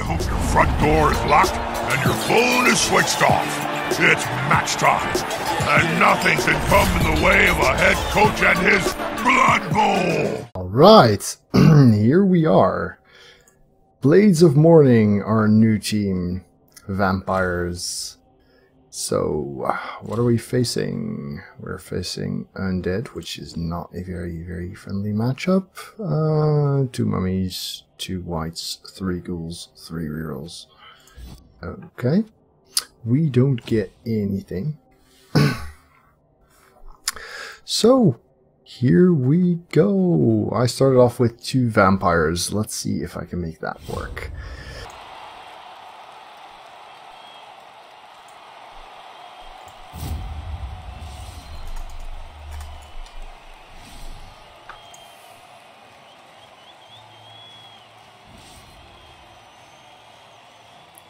hope your front door is locked and your phone is switched off. It's match time, and nothing can come in the way of a head coach and his Blood Bowl! Alright, here we are. Blades of Morning, our new team. Vampires. So, what are we facing? We're facing Undead, which is not a very friendly matchup. 2 mummies, 2 whites, 3 ghouls, 3 rerolls. Okay. We don't get anything. So, here we go. I started off with 2 vampires. Let's see if I can make that work.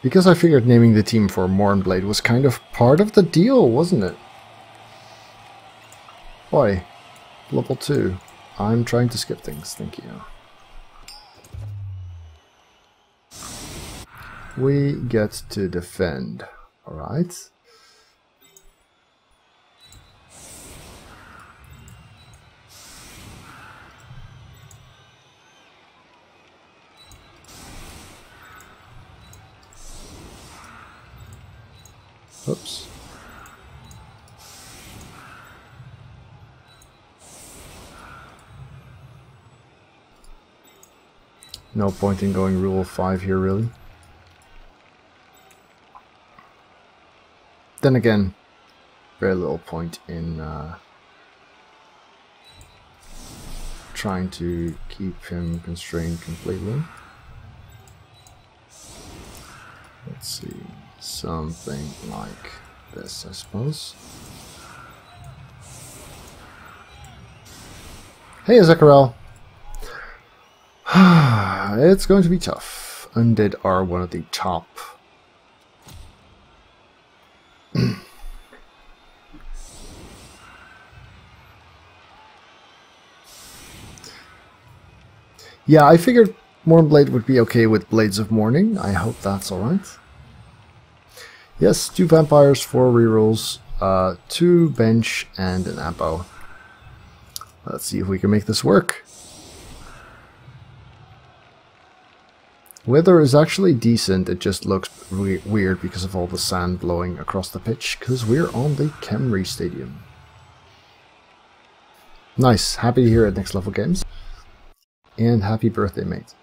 Because I figured naming the team for Mornblade was kind of part of the deal, wasn't it? Boy, level 2. I'm trying to skip things, thank you. We get to defend, alright. Oops. No point in going rule 5 here, really. Then again, very little point in trying to keep him constrained completely. Let's see. Something like this, I suppose. Hey, Ezekiel. It's going to be tough. Undead are one of the top. Yeah, I figured Mornblade would be okay with Blades of Morning. I hope that's alright. Yes, 2 vampires, 4 rerolls, 2 bench, and an ampo. Let's see if we can make this work. Weather is actually decent, it just looks weird because of all the sand blowing across the pitch, because we're on the Camry Stadium. Nice, happy to hear at Next Level Games. And happy birthday, mate.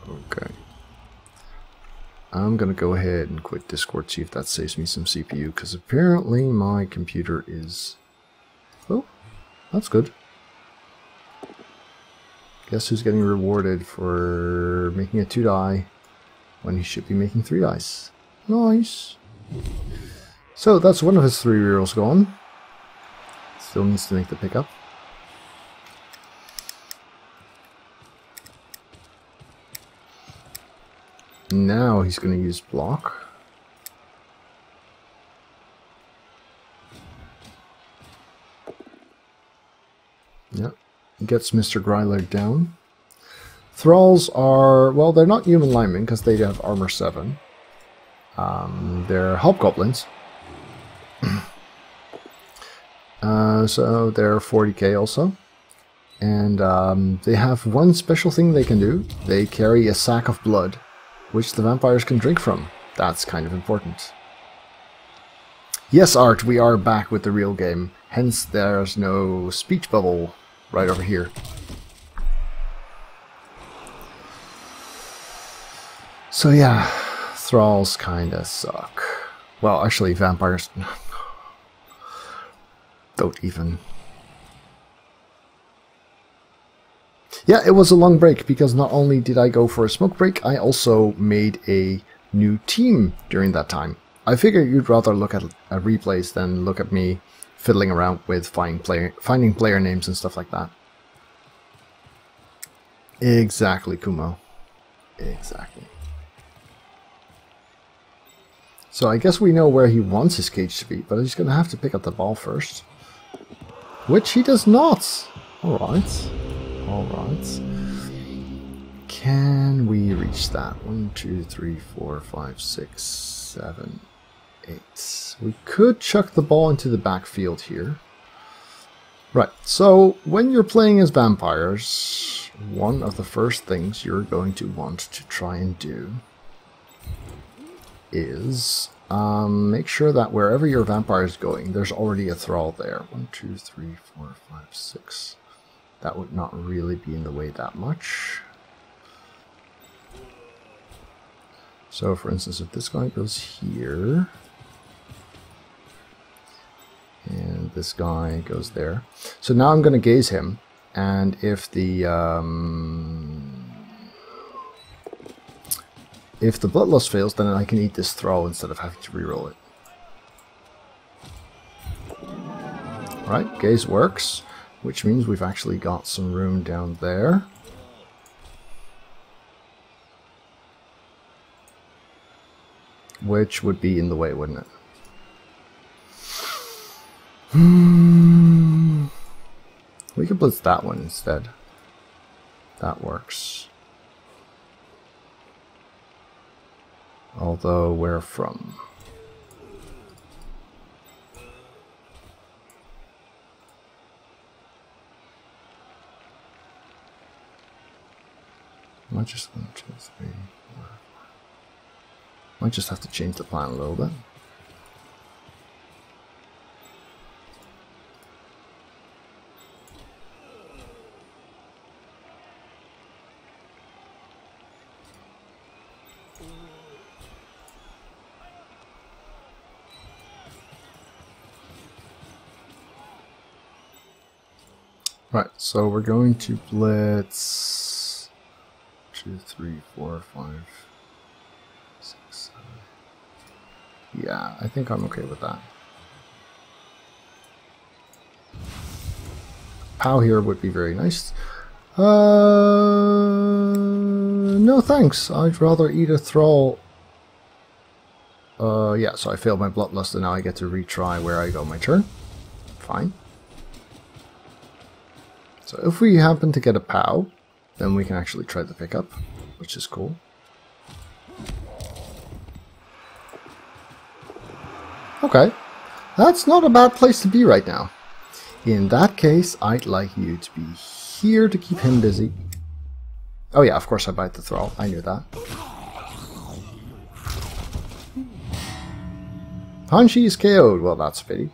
Okay. I'm gonna go ahead and quit Discord, see if that saves me some CPU, because apparently my computer is... Oh, that's good. Guess who's getting rewarded for making a 2 die when he should be making 3 dice. Nice. So that's one of his 3 rerolls gone. Still needs to make the pickup. Now he's going to use block. Yep, gets Mr. Gryler down. Thralls are, well, they're not human linemen because they have armor 7. They're hobgoblins. So they're 40k also. And they have one special thing they can do. They carry a sack of blood, which the vampires can drink from. That's kind of important. Yes, Art, we are back with the real game. Hence, there's no speech bubble right over here. So yeah, thralls kinda suck. Well, actually, vampires... don't even... Yeah, it was a long break, because not only did I go for a smoke break, I also made a new team during that time. I figured you'd rather look at replays than look at me fiddling around with finding player names and stuff like that. Exactly, Kumo. Exactly. So I guess we know where he wants his cage to be, but he's going to have to pick up the ball first. Which he does not! Alright. Alright. Can we reach that? 1, 2, 3, 4, 5, 6, 7, 8. We could chuck the ball into the backfield here. Right, so when you're playing as vampires, one of the first things you're going to want to try and do is make sure that wherever your vampire is going, there's already a thrall there. 1, 2, 3, 4, 5, 6. That would not really be in the way that much. So, for instance, if this guy goes here, and this guy goes there. So now I'm going to gaze him, and if the bloodlust fails, then I can eat this thrall instead of having to reroll it. Right, gaze works, which means we've actually got some room down there. Which would be in the way, wouldn't it? We could blitz that one instead. That works. Although, where from? Might just 1, 2, 3, 4. Might just have to change the plan a little bit. Right, so we're going to blitz 2, 3, 4, 5, 6, 7. Yeah, I think I'm okay with that. POW here would be very nice. No thanks. I'd rather eat a thrall. Yeah, so I failed my bloodlust and now I get to retry where I go my turn. Fine. So if we happen to get a POW, then we can actually try the pickup, which is cool. Okay, that's not a bad place to be right now. In that case, I'd like you to be here to keep him busy. Oh yeah, of course I bite the thrall, I knew that. Hanshi is KO'd, well that's a pity.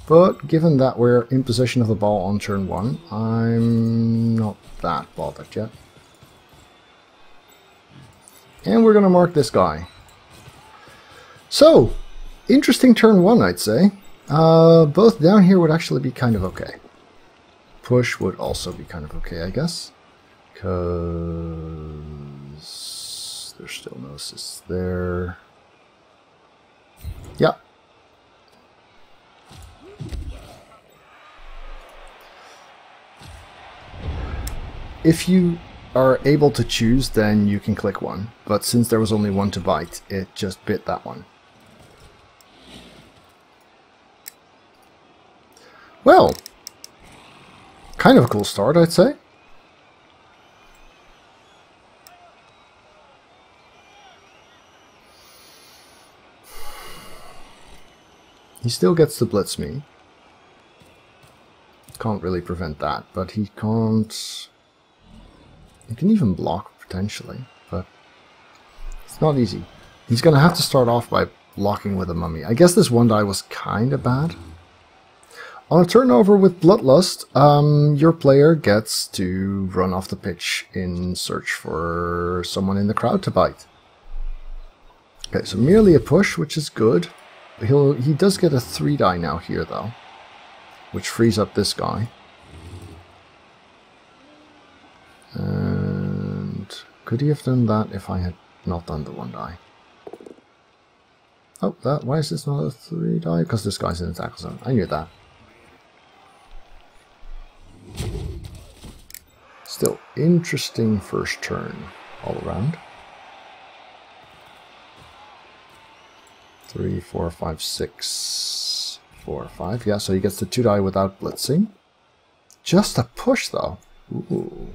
But given that we're in possession of the ball on turn 1, I'm not that bothered yet. And we're going to mark this guy. So, interesting turn 1, I'd say. Both down here would actually be kind of okay. Push would also be kind of okay, I guess. Because there's still no assists there. Yeah. If you are able to choose, then you can click one. But since there was only one to bite, it just bit that one. Well, kind of a cool start, I'd say. He still gets to blitz me. Can't really prevent that, but he can't... He can even block, potentially, but it's not easy. He's going to have to start off by blocking with a mummy. I guess this one die was kind of bad. On a turnover with Bloodlust, your player gets to run off the pitch in search for someone in the crowd to bite. Okay, so merely a push, which is good. He does get a 3 die now here, though, which frees up this guy. And could he have done that if I had not done the 1 die? Oh, why is this not a 3 die? Because this guy's in the tackle zone. I knew that. Still, interesting first turn all around. 3, 4, 5, 6, 4, 5. Yeah, so he gets the 2 die without blitzing. Just a push, though. Ooh.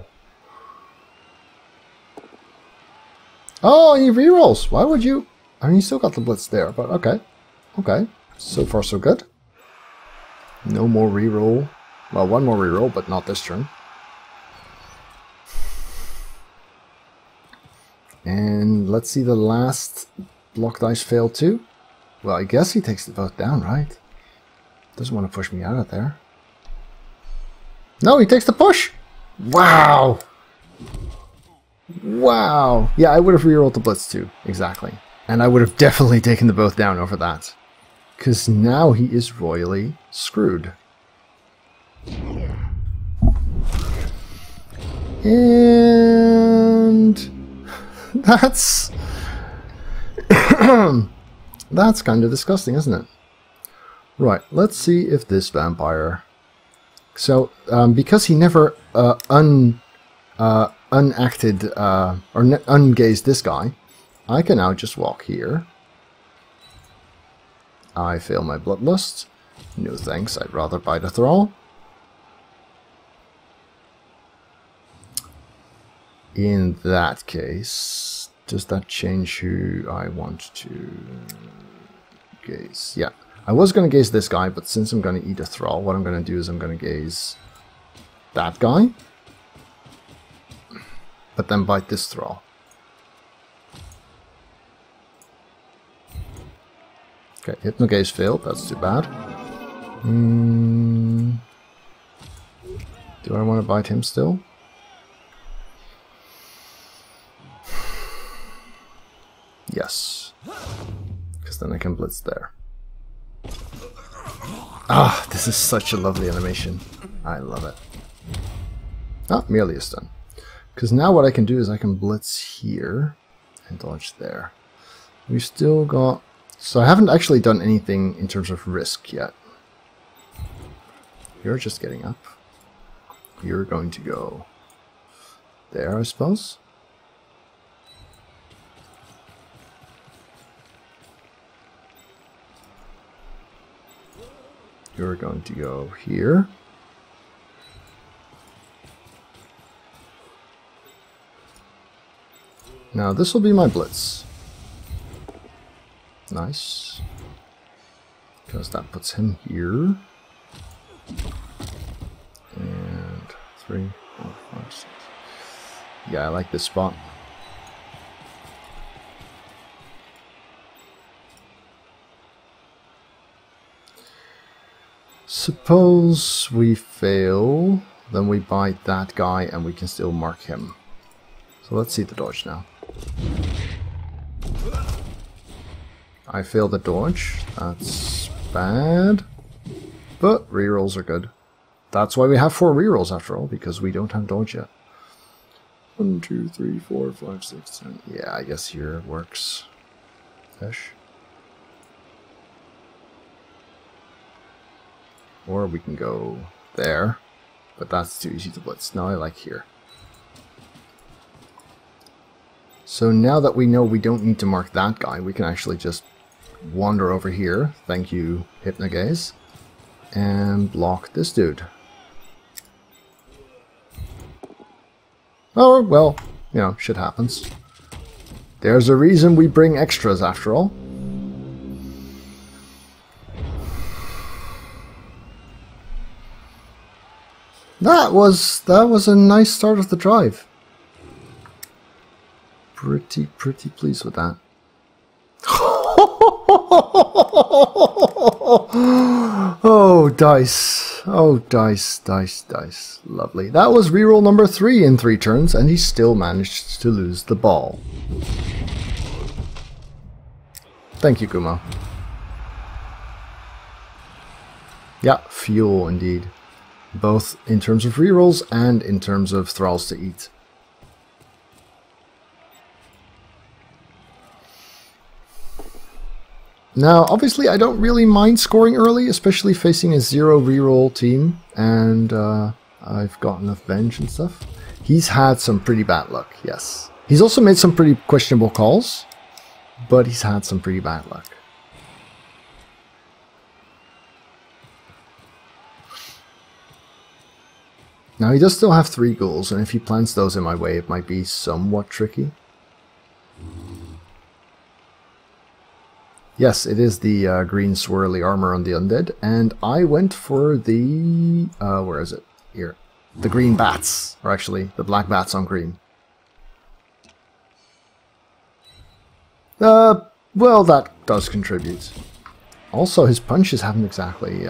Oh, he rerolls. Why would you? I mean, you still got the blitz there, but okay. Okay. So far, so good. No more reroll. Well, one more reroll, but not this turn. And let's see the last block dice fail too. Well, I guess he takes the boat down, right? Doesn't want to push me out of there. No, he takes the push! Wow! Wow! Yeah, I would have rerolled the blitz too. Exactly. And I would have definitely taken the both down over that. Because now he is royally screwed. And that's that's kind of disgusting, isn't it? Right, let's see if this vampire. So, because he never unacted or ungazed this guy, I can now just walk here. I fail my bloodlust. No thanks, I'd rather bite a thrall. In that case, does that change who I want to gaze? Yeah, I was going to gaze this guy, but since I'm going to eat a thrall, what I'm going to do is I'm going to gaze that guy, but then bite this thrall. Okay, hypnogaze failed, that's too bad. Do I want to bite him still? Yes. Because then I can blitz there. Ah, this is such a lovely animation. I love it. Ah, merely a stun. Because now what I can do is I can blitz here and dodge there. We've still got... So I haven't actually done anything in terms of risk yet. You're just getting up. You're going to go there, I suppose. You're going to go here. Now this will be my blitz. Nice. Because that puts him here. And 3, 4, 5, 6. Yeah, I like this spot. Suppose we fail, then we bite that guy and we can still mark him. So let's see the dodge now. I failed the dodge. That's bad. But rerolls are good. That's why we have 4 rerolls after all, because we don't have dodge yet. 1, 2, 3, 4, 5, 6, 7. Yeah, I guess here it works. Ish. Or we can go there, but that's too easy to blitz. No, I like here. So now that we know we don't need to mark that guy, we can actually just wander over here, thank you Hypnogaze, and block this dude. Oh, well, you know, shit happens. There's a reason we bring extras after all. That was a nice start of the drive. Pretty pleased with that. Oh, dice. Oh, dice. Lovely. That was reroll number 3 in 3 turns, and he still managed to lose the ball. Thank you, Kumo. Yeah, fuel indeed. Both in terms of rerolls and in terms of thralls to eat. Now, obviously, I don't really mind scoring early, especially facing a 0 reroll team, and I've got enough bench and stuff. He's had some pretty bad luck, yes. He's also made some pretty questionable calls, but he's had some pretty bad luck. Now he does still have 3 ghouls, and if he plants those in my way, it might be somewhat tricky. Yes, it is the green swirly armor on the Undead, and I went for the... where is it? Here. The green bats, or actually, the black bats on green. Well, that does contribute. Also, his punches haven't exactly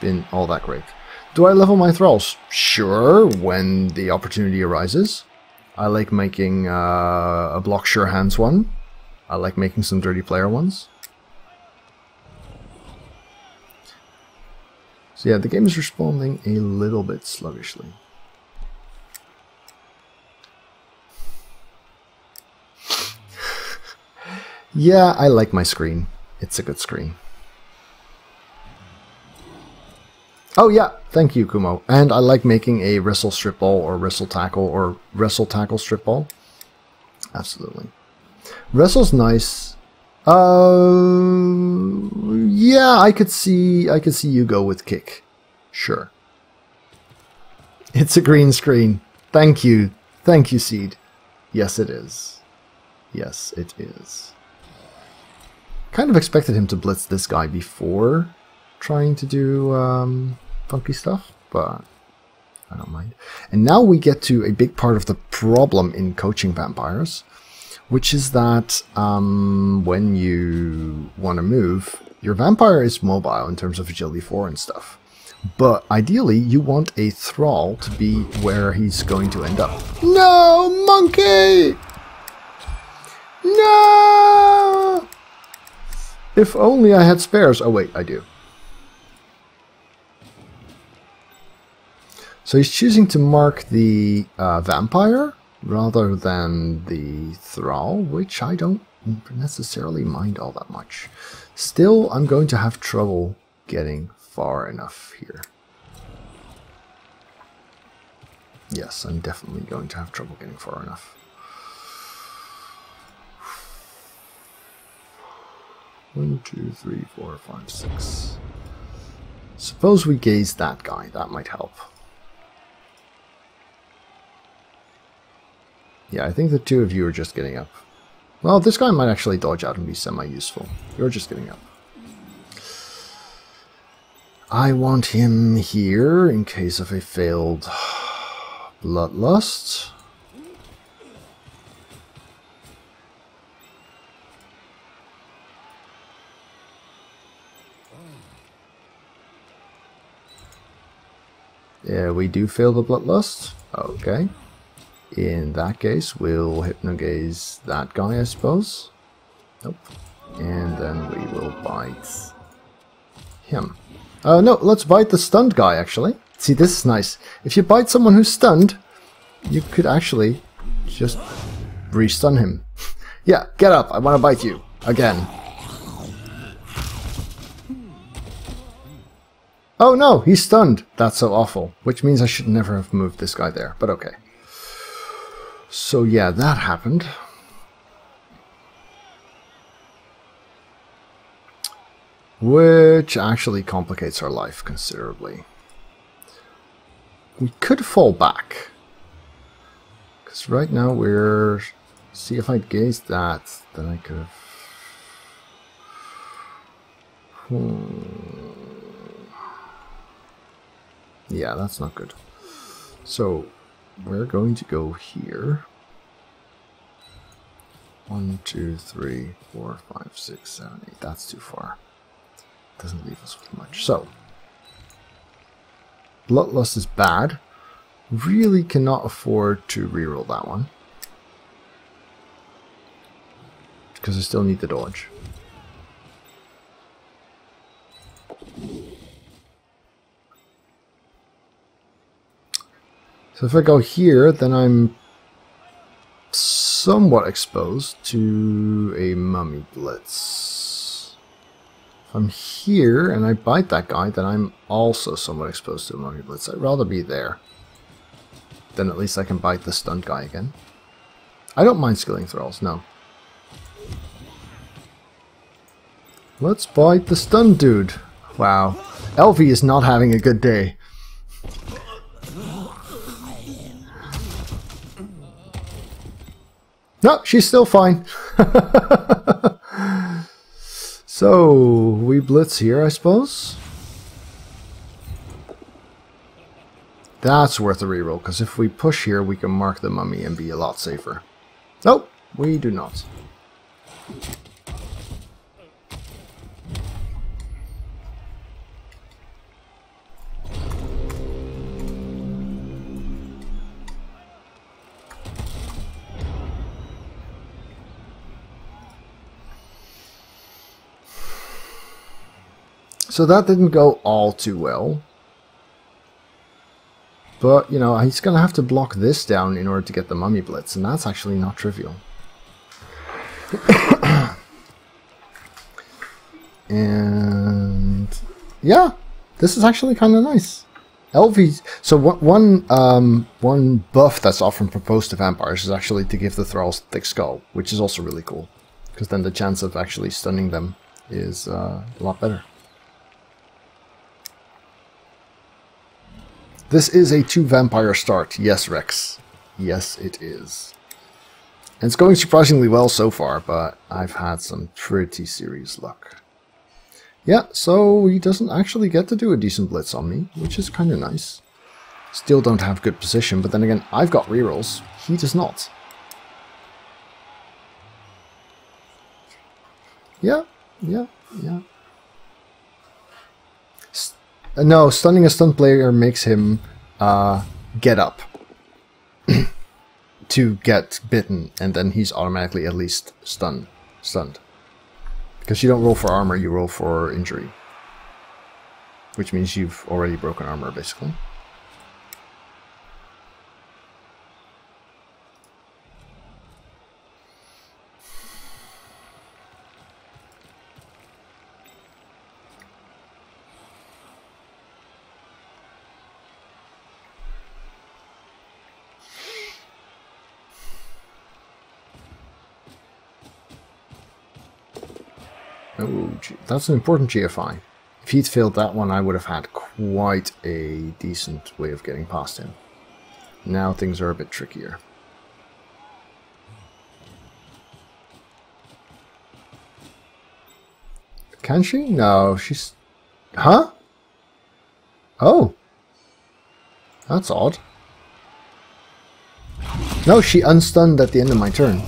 been all that great. Do I level my thralls? Sure, when the opportunity arises. I like making a block sure hands one. I like making some dirty player ones. So yeah, the game is responding a little bit sluggishly. Yeah, I like my screen. It's a good screen. Oh yeah, thank you, Kumo. And I like making a wrestle strip ball or wrestle tackle strip ball. Absolutely. Wrestle's nice. Yeah, I could see you go with kick. Sure. It's a green screen. Thank you. Thank you, Seed. Yes, it is. Yes, it is. Kind of expected him to blitz this guy before trying to do funky stuff, but I don't mind. And now we get to a big part of the problem in coaching vampires, which is that when you want to move, your vampire is mobile in terms of agility 4 and stuff. But ideally, you want a thrall to be where he's going to end up. No, monkey! No! If only I had spares. Oh wait, I do. So he's choosing to mark the vampire rather than the thrall, which I don't necessarily mind all that much. Still, I'm going to have trouble getting far enough here. Yes, I'm definitely going to have trouble getting far enough. 1, 2, 3, 4, 5, 6. Suppose we gaze that guy. That might help. Yeah, I think the 2 of you are just getting up. Well, this guy might actually dodge out and be semi-useful. You're just getting up. I want him here in case of a failed bloodlust. Yeah, we do fail the bloodlust. Okay. In that case, we'll hypnogaze that guy, I suppose. Nope. And then we will bite him. No, let's bite the stunned guy, actually. See, this is nice. If you bite someone who's stunned, you could actually just re-stun him. Yeah, get up. I want to bite you. Again. Oh no, he's stunned. That's so awful. Which means I should never have moved this guy there, but okay. So yeah, that happened. Which actually complicates our life considerably. We could fall back. Because right now we're... See, if I'd gazed that, then I could have... Yeah, that's not good. So, we're going to go here. 1, 2, 3, 4, 5, 6, 7, 8. That's too far. Doesn't leave us with much. So, Bloodlust is bad. Really cannot afford to reroll that one. Because I still need the dodge. So if I go here, then I'm somewhat exposed to a mummy blitz. If I'm here and I bite that guy, then I'm also somewhat exposed to a mummy blitz. I'd rather be there. Then at least I can bite the stunned guy again. I don't mind skilling thralls, no. Let's bite the stunned dude. Wow. Elvie is not having a good day. No, she's still fine. So, we blitz here, I suppose. That's worth a reroll, because if we push here, we can mark the mummy and be a lot safer. Nope, we do not. So that didn't go all too well. But, you know, he's going to have to block this down in order to get the mummy blitz, and that's actually not trivial. And yeah, this is actually kind of nice. LV. So one buff that's often proposed to vampires is actually to give the thralls thick skull, which is also really cool, because then the chance of actually stunning them is a lot better. This is a 2 vampire start. Yes, Rex. Yes, it is. And it's going surprisingly well so far, but I've had some pretty serious luck. Yeah, so he doesn't actually get to do a decent blitz on me, which is kind of nice. Still don't have good position, but then again, I've got rerolls. He does not. Yeah. No, stunning a stunned player makes him get up to get bitten, and then he's automatically at least stunned. Because you don't roll for armor, you roll for injury. Which means you've already broken armor, basically. Oh, that's an important GFI. If he'd failed that one, I would have had quite a decent way of getting past him. Now things are a bit trickier. Can she? No, she's... Huh? Oh. That's odd. No, she unstunned at the end of my turn.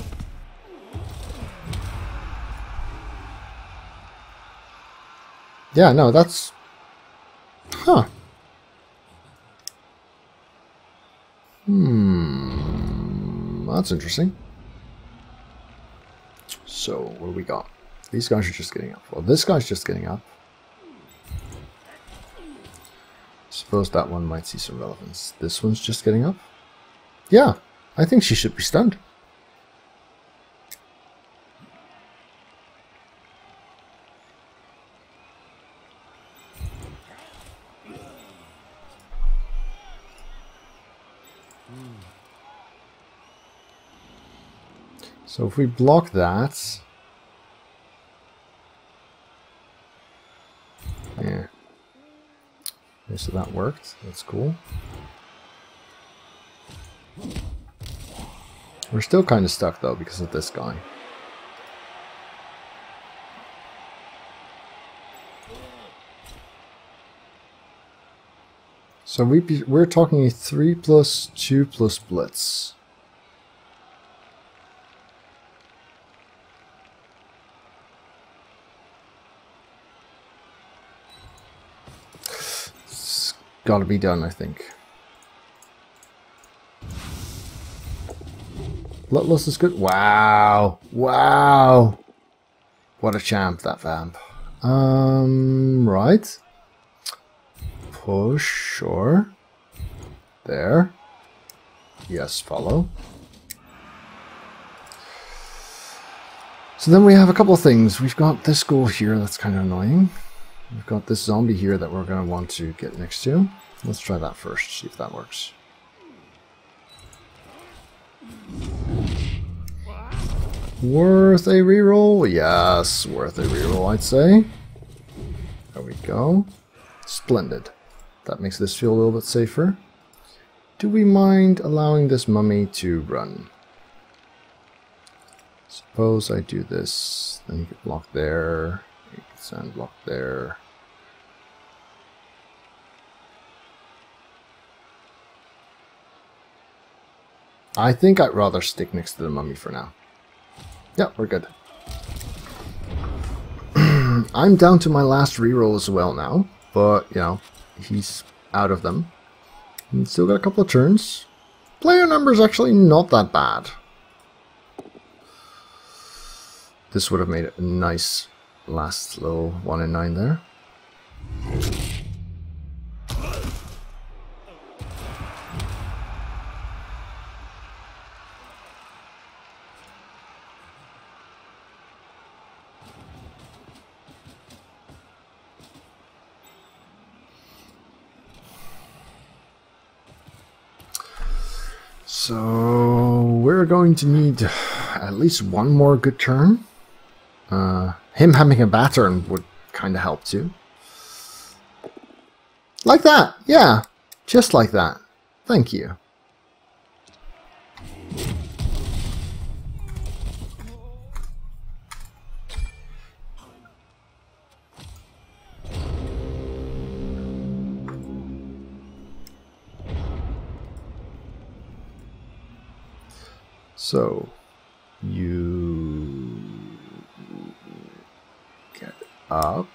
Yeah, no, that's... Huh. That's interesting. So, what do we got? These guys are just getting up. Well, this guy's just getting up. Suppose that one might see some relevance. This one's just getting up? Yeah, I think she should be stunned. So if we block that... Yeah. Okay, so that worked. That's cool. We're still kind of stuck though because of this guy. So we're talking a 3+2+ blitz. It's gotta be done, I think. Bloodlust is good. Wow. Wow. What a champ, that vamp. Right. Push, sure. There. Yes, follow. So then we have a couple of things. We've got this ghoul here that's kind of annoying. We've got this zombie here that we're going to want to get next to. Let's try that first, see if that works. Worth a reroll? Yes, worth a reroll, I'd say. There we go. Splendid. That makes this feel a little bit safer. Do we mind allowing this mummy to run? Suppose I do this, then you can block there, you can sand block there. I think I'd rather stick next to the mummy for now. Yeah, we're good. I'm down to my last reroll as well now, but, you know, he's out of them. And still got a couple of turns. Player number is actually not that bad. This would have made it a nice last little 1 in 9 there. So we're going to need at least one more good turn. Him having a bad turn would kind of help too. Like that, yeah, just like that. Thank you. So, you get up.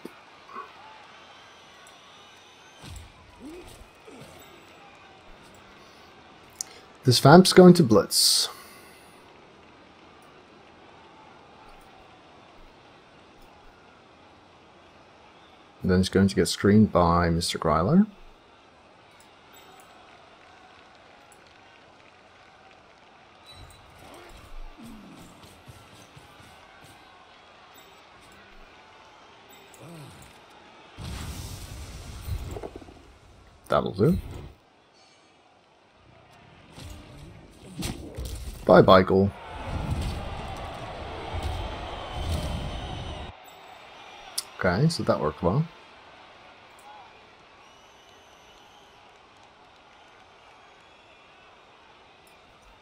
This vamp's going to blitz. And then it's going to get screened by Mr. Greiler. That'll do. Bye-bye, ghoul. Okay, so that worked well.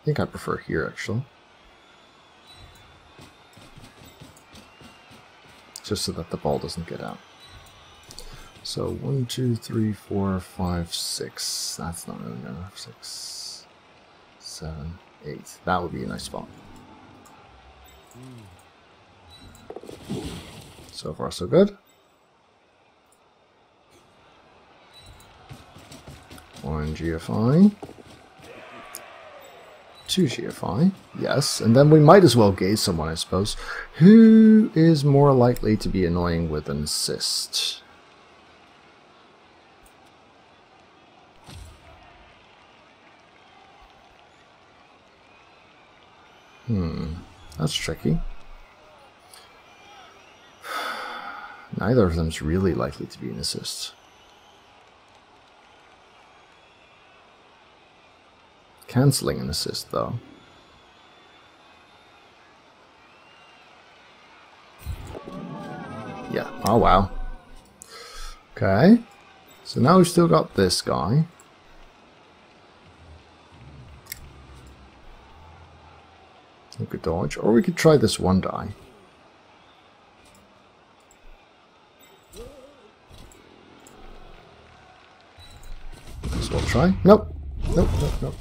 I think I prefer here, actually. Just so that the ball doesn't get out. So 1, 2, 3, 4, 5, 6. That's not really enough. 6, 7, 8. That would be a nice spot. So far, so good. 1 GFI. 2 GFI. Yes, and then we might as well gaze someone, I suppose. Who is more likely to be annoying with an assist? That's tricky. Neither of them is really likely to be an assist. Cancelling an assist, though. Yeah, oh wow. Okay, so now we've still got this guy. We could dodge, or we could try this one die. Might as well try. Nope. Nope, nope, nope.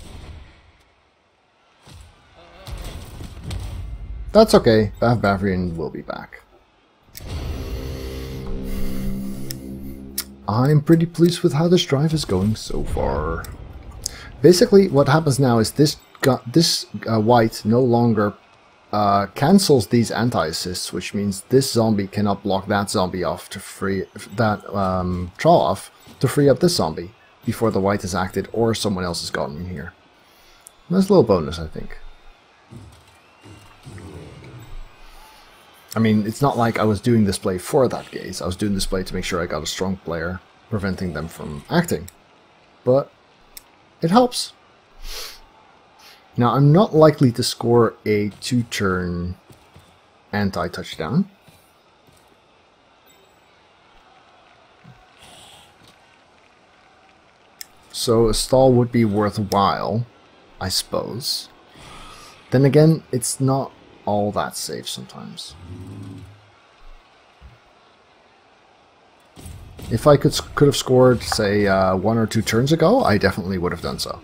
That's okay. Bavarian will be back. I'm pretty pleased with how this drive is going so far. Basically, what happens now is this white no longer cancels these anti-assists, which means this zombie cannot block that zombie off to free that troll off to free up this zombie before the white is acted or someone else has gotten in here. Nice little bonus, I think. I mean, it's not like I was doing this play for that gaze. I was doing this play to make sure I got a strong player, preventing them from acting. But it helps. Now, I'm not likely to score a 2-turn anti-touchdown. So a stall would be worthwhile, I suppose. Then again, it's not all that safe sometimes. If I could have scored, say, 1 or 2 turns ago, I definitely would have done so.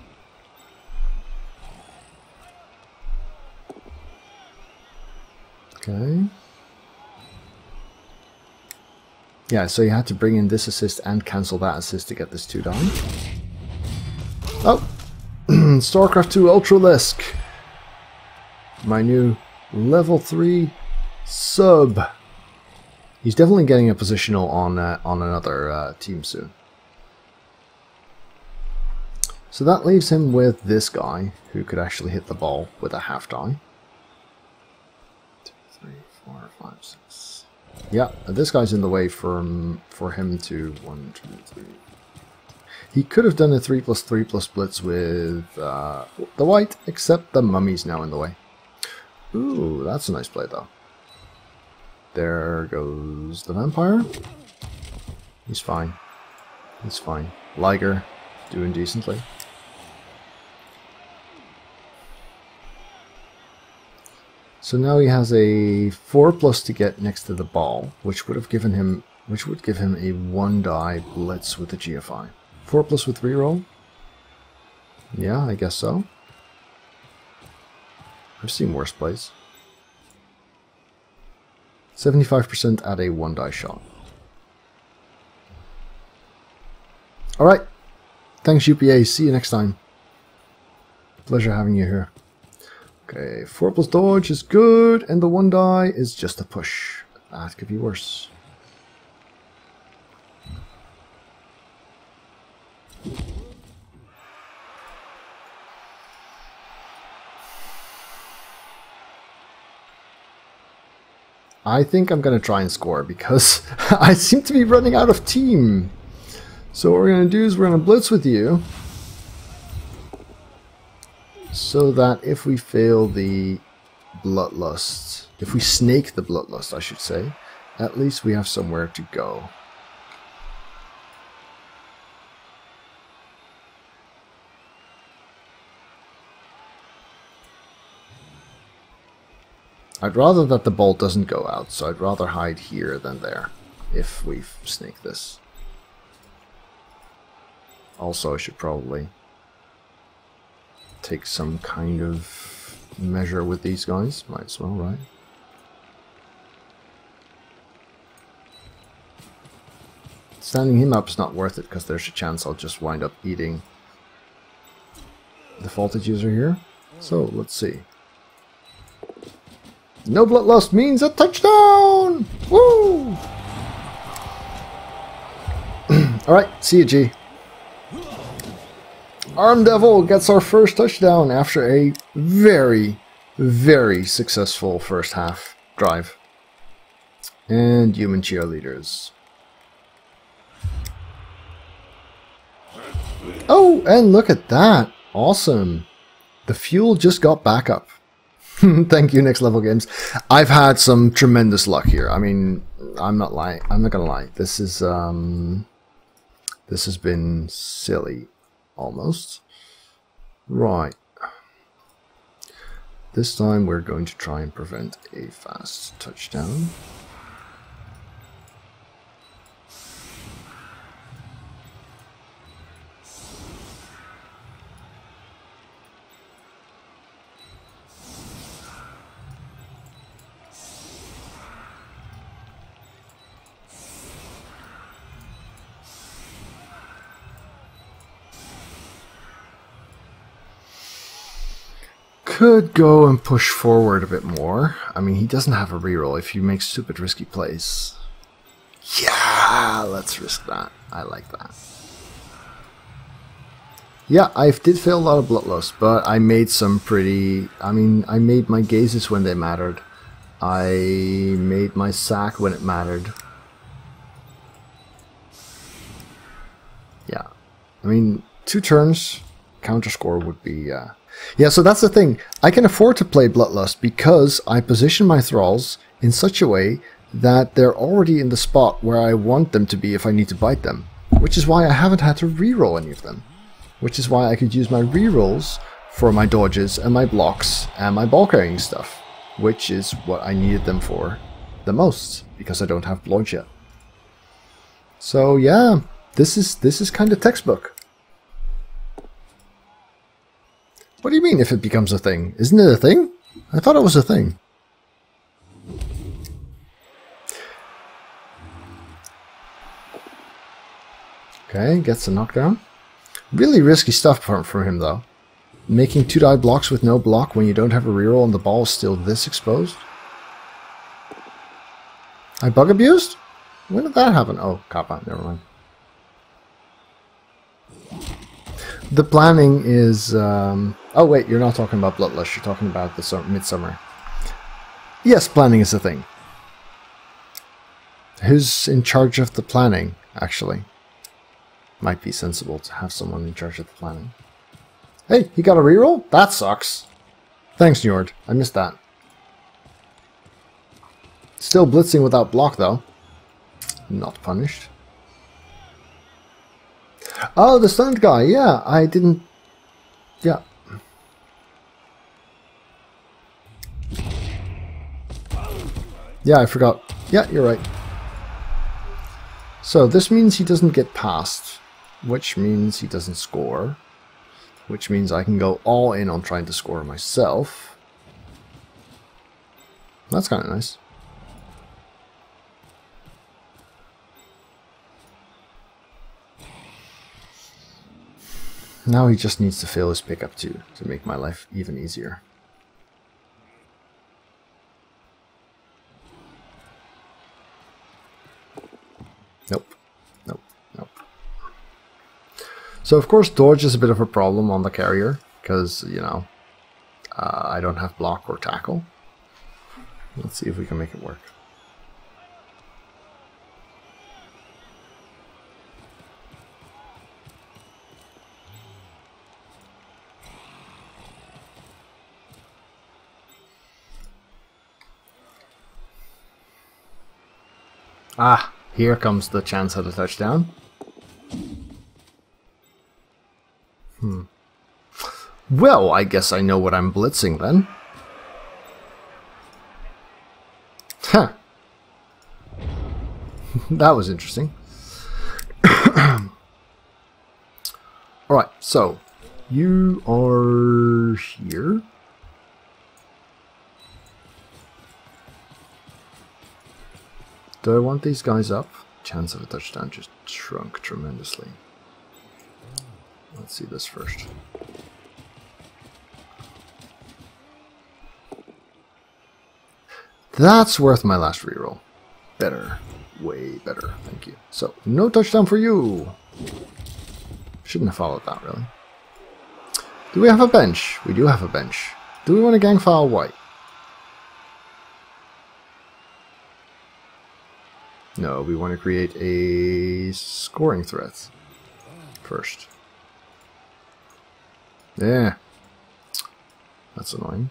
Okay. Yeah, so you had to bring in this assist and cancel that assist to get this 2 down. Oh! StarCraft 2 Ultralisk! My new level 3 sub. He's definitely getting a positional on another team soon. So that leaves him with this guy, who could actually hit the ball with a half die. 2, 3, 4, 5, 6. Yeah, this guy's in the way for him to 1, 2, 3. He could have done a 3+3+ blitz with the white, except the mummy's now in the way. Ooh, that's a nice play though. There goes the vampire. He's fine. He's fine. Liger doing decently. So now he has a 4+ to get next to the ball, which would give him a 1-die blitz with the GFI. 4+ with reroll? Yeah, I guess so. I've seen worse plays. 75% at a 1-die shot. Alright. Thanks, UPA. See you next time. Pleasure having you here. Okay, 4+ dodge is good, and the 1-die is just a push. That could be worse. I think I'm going to try and score because I seem to be running out of team. So what we're going to do is we're going to blitz with you. So that if we fail the bloodlust, if we snake the bloodlust I should say, at least we have somewhere to go. I'd rather that the ball doesn't go out, so I'd rather hide here than there, if we snake this. Also, I should probably take some kind of measure with these guys. Might as well, right? Standing him up is not worth it, because there's a chance I'll just wind up eating the faulted user here. So, let's see. No bloodlust means a touchdown! Woo! Alright, see you, G. Arm Devil gets our first touchdown after a very, very successful first half drive. And human cheerleaders. Oh, and look at that! Awesome! The fuel just got back up. Thank you, Next Level Games. I've had some tremendous luck here. I mean, I'm not lying. I'm not gonna lie. This has been silly, almost. Right. This time we're going to try and prevent a fast touchdown. Could go and push forward a bit more. I mean, he doesn't have a reroll if you make stupid risky plays. Yeah, let's risk that. I like that. Yeah, I did fail a lot of bloodlust, but I made some pretty... I mean, I made my gazes when they mattered. I made my sack when it mattered. Yeah. I mean, 2 turns, counter score would be... Yeah, so that's the thing. I can afford to play Bloodlust because I position my thralls in such a way that they're already in the spot where I want them to be if I need to bite them. Which is why I haven't had to reroll any of them. Which is why I could use my rerolls for my dodges and my blocks and my ball carrying stuff. which is what I needed them for the most, because I don't have blodge yet. So yeah, this is kind of textbook. What do you mean if it becomes a thing? Isn't it a thing? I thought it was a thing. Okay, gets a knockdown. Really risky stuff from him though. Making 2-die blocks with no block when you don't have a reroll and the ball is still this exposed. I bug abused? When did that happen? Oh, Kappa, never mind. The planning is... oh wait, you're not talking about Bloodlust, you're talking about the Midsummer. Yes, planning is a thing. Who's in charge of the planning, actually? Might be sensible to have someone in charge of the planning. Hey, he got a reroll? That sucks. Thanks, Njord. I missed that. Still blitzing without block, though. Not punished. Oh, the stunned guy. Yeah, I didn't... Yeah. Yeah, I forgot. Yeah, you're right. So this means he doesn't get past, which means he doesn't score, which means I can go all in on trying to score myself. That's kind of nice. Now he just needs to fail his pickup too, to make my life even easier. Nope. Nope. Nope. So of course dodge is a bit of a problem on the carrier, because, you know, I don't have block or tackle. Let's see if we can make it work. Ah, here comes the chance at a touchdown. Well, I guess I know what I'm blitzing then. Huh. That was interesting. Alright, so you are here. Do I want these guys up? Chance of a touchdown just shrunk tremendously. Let's see this first. That's worth my last reroll. Better. Way better. Thank you. So, no touchdown for you! Shouldn't have followed that, really. Do we have a bench? We do have a bench. Do we want to gang foul white? No, we want to create a scoring threat first. Yeah. That's annoying.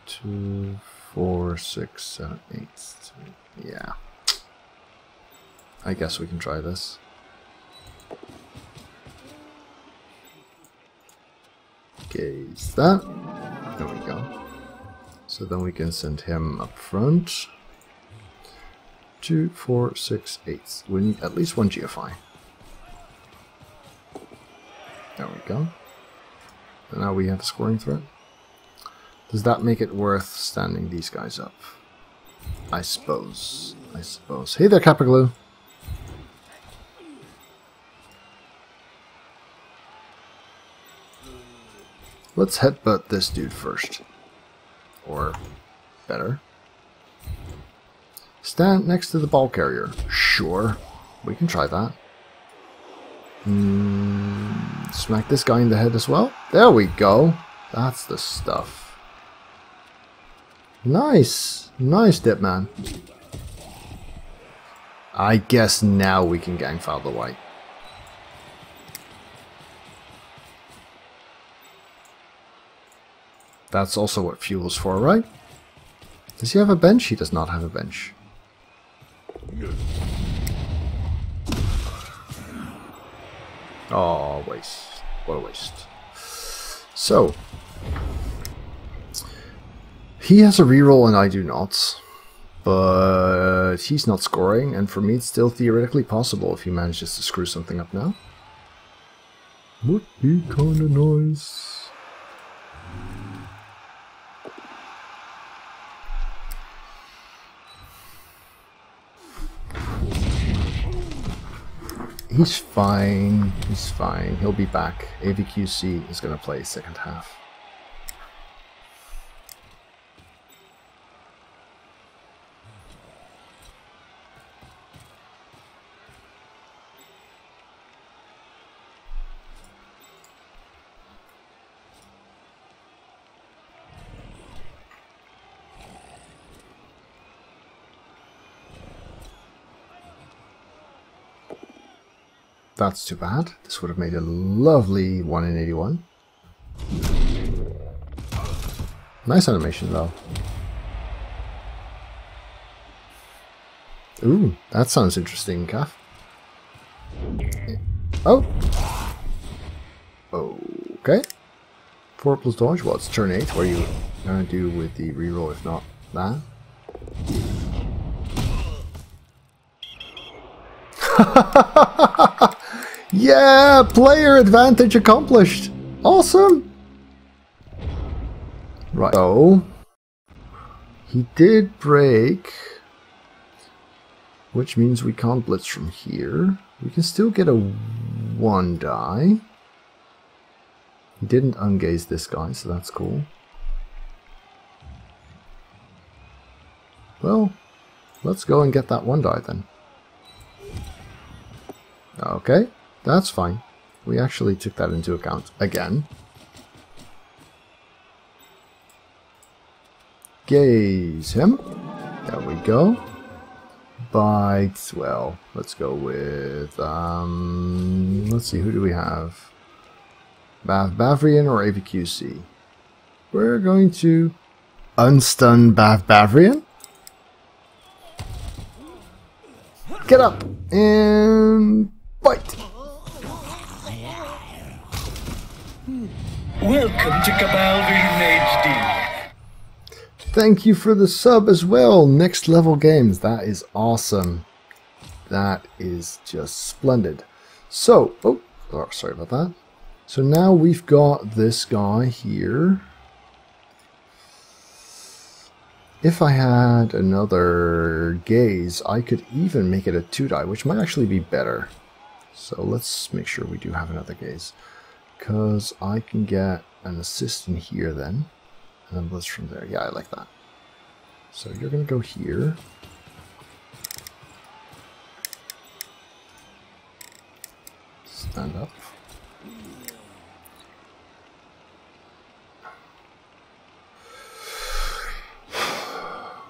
Two, 4, 6, 7, 8. Yeah. I guess we can try this. Gaze that. There we go. So then we can send him up front. 2, 4, 6, 8. We need at least one GFI. There we go. And now we have a scoring threat. Does that make it worth standing these guys up? I suppose. I suppose. Hey there, Capaglue. Let's headbutt this dude first. Or better. Stand next to the ball carrier. Sure. We can try that. Smack this guy in the head as well. There we go. That's the stuff. Nice. Nice, Dipman. I guess now we can gang foul the white. That's also what fuel's for, right? Does he have a bench? He does not have a bench. Oh, waste. What a waste. So, he has a reroll and I do not. But he's not scoring, and for me it's still theoretically possible if he manages to screw something up now. Would be kinda nice. He's fine. He's fine. He'll be back. AVQC is going to play second half. That's too bad. This would have made a lovely 1 in 81. Nice animation though. Ooh, that sounds interesting, Calf. Oh! Okay. 4 plus dodge. Well, it's turn 8. What are you gonna do with the reroll if not that? Yeah! Player advantage accomplished! Awesome! Right, so he did break, which means we can't blitz from here. We can still get a 1 die. He didn't ungaze this guy, so that's cool. Well, let's go and get that 1 die then. Okay, that's fine. We actually took that into account again. Gaze him. There we go. Bite. Well, let's go with let's see, who do we have? Bavarian or AVQC? We're going to unstun Bavarian. Get up and bite. Welcome to Cabalvian HD. Thank you for the sub as well. Next Level Games. That is awesome. That is just splendid. So, oh, sorry about that. So now we've got this guy here. If I had another gaze, I could even make it a 2 die, which might actually be better. So let's make sure we do have another gaze, because I can get an assist in here then. And then blitz from there. Yeah, I like that. So you're going to go here. Stand up.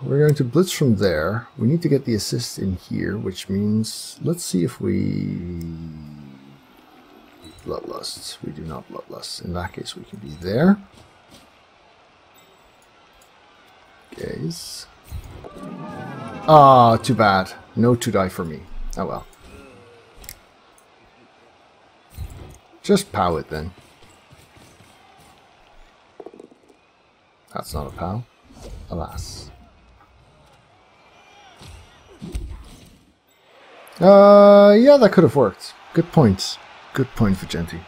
We're going to blitz from there. We need to get the assist in here, which means, let's see if we... Bloodlust. We do not bloodlust. In that case, we can be there. Gaze. Ah, too bad. No 2 die for me. Oh well. Just pow it then. That's not a pow. Alas. Yeah, that could have worked. Good point. Good point, Vigenti.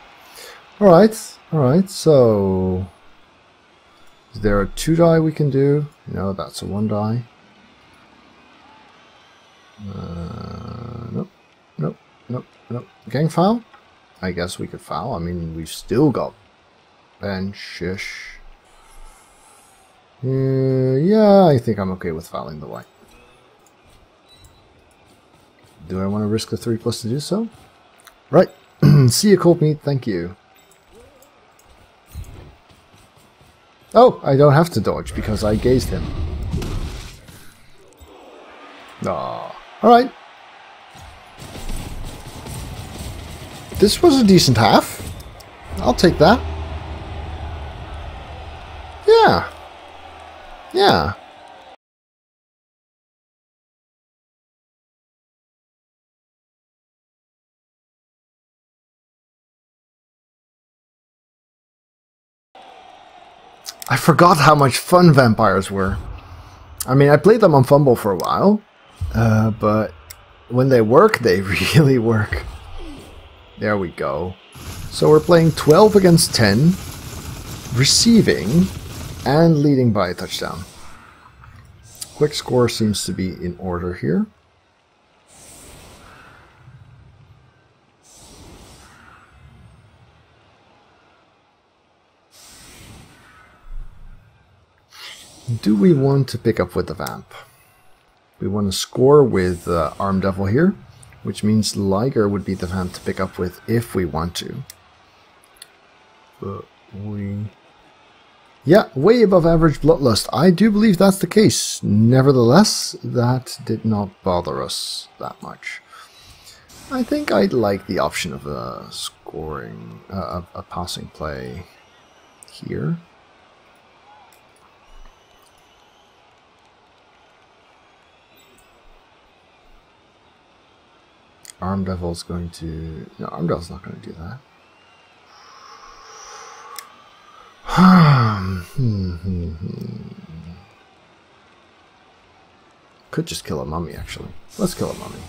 Alright, so... Is there a 2 die we can do? No, that's a 1 die. Nope. Gang foul? I guess we could foul. I mean, we've still got bench-ish. Yeah, I think I'm okay with fouling the white. Do I want to risk the 3+ to do so? Right. See you, cold meat. Thank you. Oh, I don't have to dodge because I gazed him. Aw. Alright. This was a decent half. I'll take that. Yeah. Yeah. I forgot how much fun vampires were. I mean, I played them on Fumble for a while, but when they work, they really work. There we go. So we're playing 12 against 10, receiving, and leading by a touchdown. Quick score seems to be in order here. Do we want to pick up with the Vamp? We want to score with Arm Devil here, which means Liger would be the Vamp to pick up with if we want to. But yeah, way above average Bloodlust. I do believe that's the case. Nevertheless, that did not bother us that much. I think I'd like the option of a scoring, a passing play here. Arm Devil's going to... No, Arm Devil's not going to do that. Could just kill a mummy, actually. Let's kill a mummy.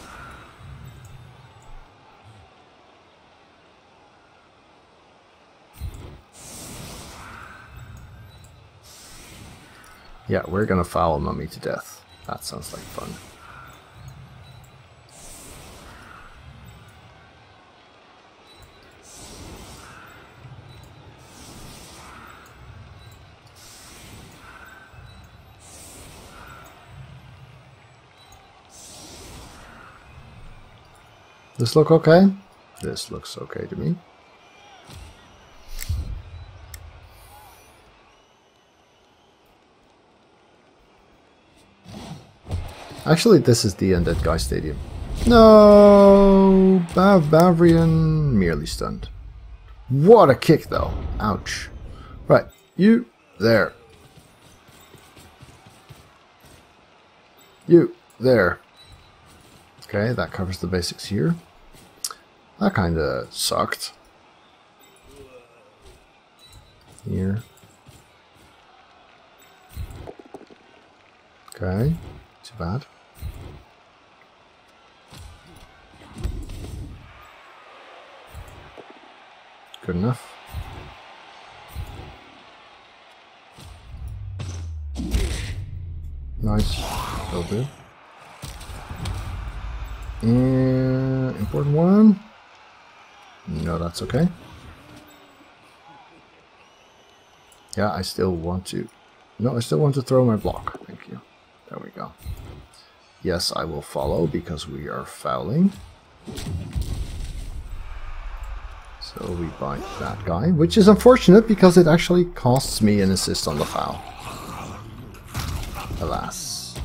Yeah, we're gonna foul a mummy to death. That sounds like fun. This look okay? This looks okay to me. Actually, this is the Undead Guy Stadium. No! Bavarian merely stunned. What a kick, though. Ouch. Right, you, there. You, there. Okay, that covers the basics here. That kinda sucked. Here. Okay, too bad. Good enough. Nice. Will do. And important one. No, that's okay. Yeah, I still want to. No, I still want to throw my block. Thank you. There we go. Yes, I will follow because we are fouling. So we bite that guy, which is unfortunate because it actually costs me an assist on the foul. Alas.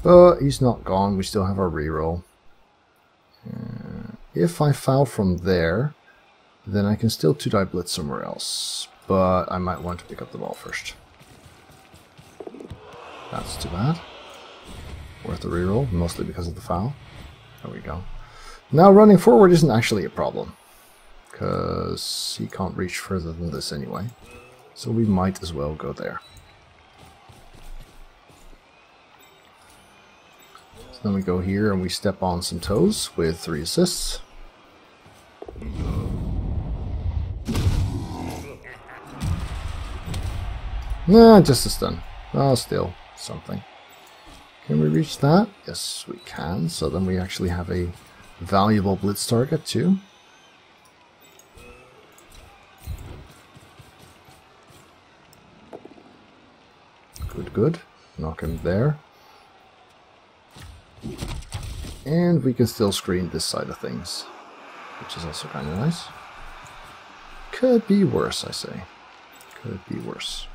But he's not gone, we still have our reroll. If I foul from there, then I can still 2-die blitz somewhere else. But I might want to pick up the ball first. That's too bad. Worth the reroll, mostly because of the foul. There we go. Now running forward isn't actually a problem, because he can't reach further than this anyway. So we might as well go there. So then we go here and we step on some toes with 3 assists. Nah, just a stun. Oh, still something. Can we reach that? Yes, we can. So then we actually have a valuable blitz target too. Good, good. Knock him there. And we can still screen this side of things, which is also kind of nice. Could be worse, I say. Could be worse.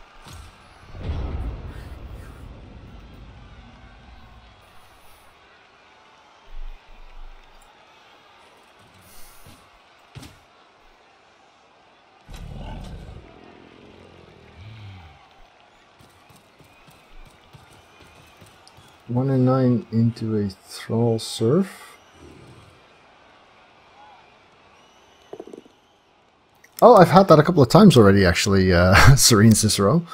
One and 9 into a thrall surf. Oh, I've had that a couple of times already, actually, Serene Cicero.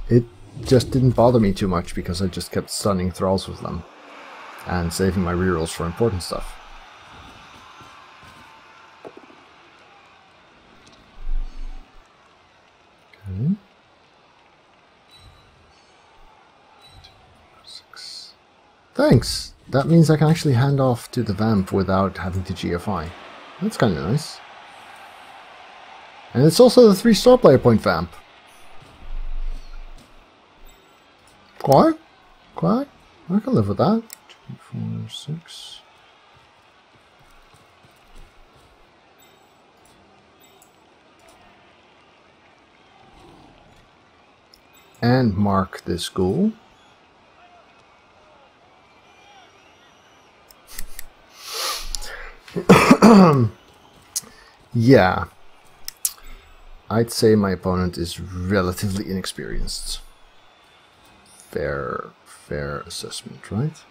It just didn't bother me too much because I just kept stunning thralls with them and saving my rerolls for important stuff. Okay. 6. Thanks! That means I can actually hand off to the vamp without having to GFI. That's kind of nice. And it's also the 3-star player point vamp. Quite? I can live with that. 2, 4, 6. And mark this ghoul. Yeah. I'd say my opponent is relatively inexperienced. Fair assessment, right?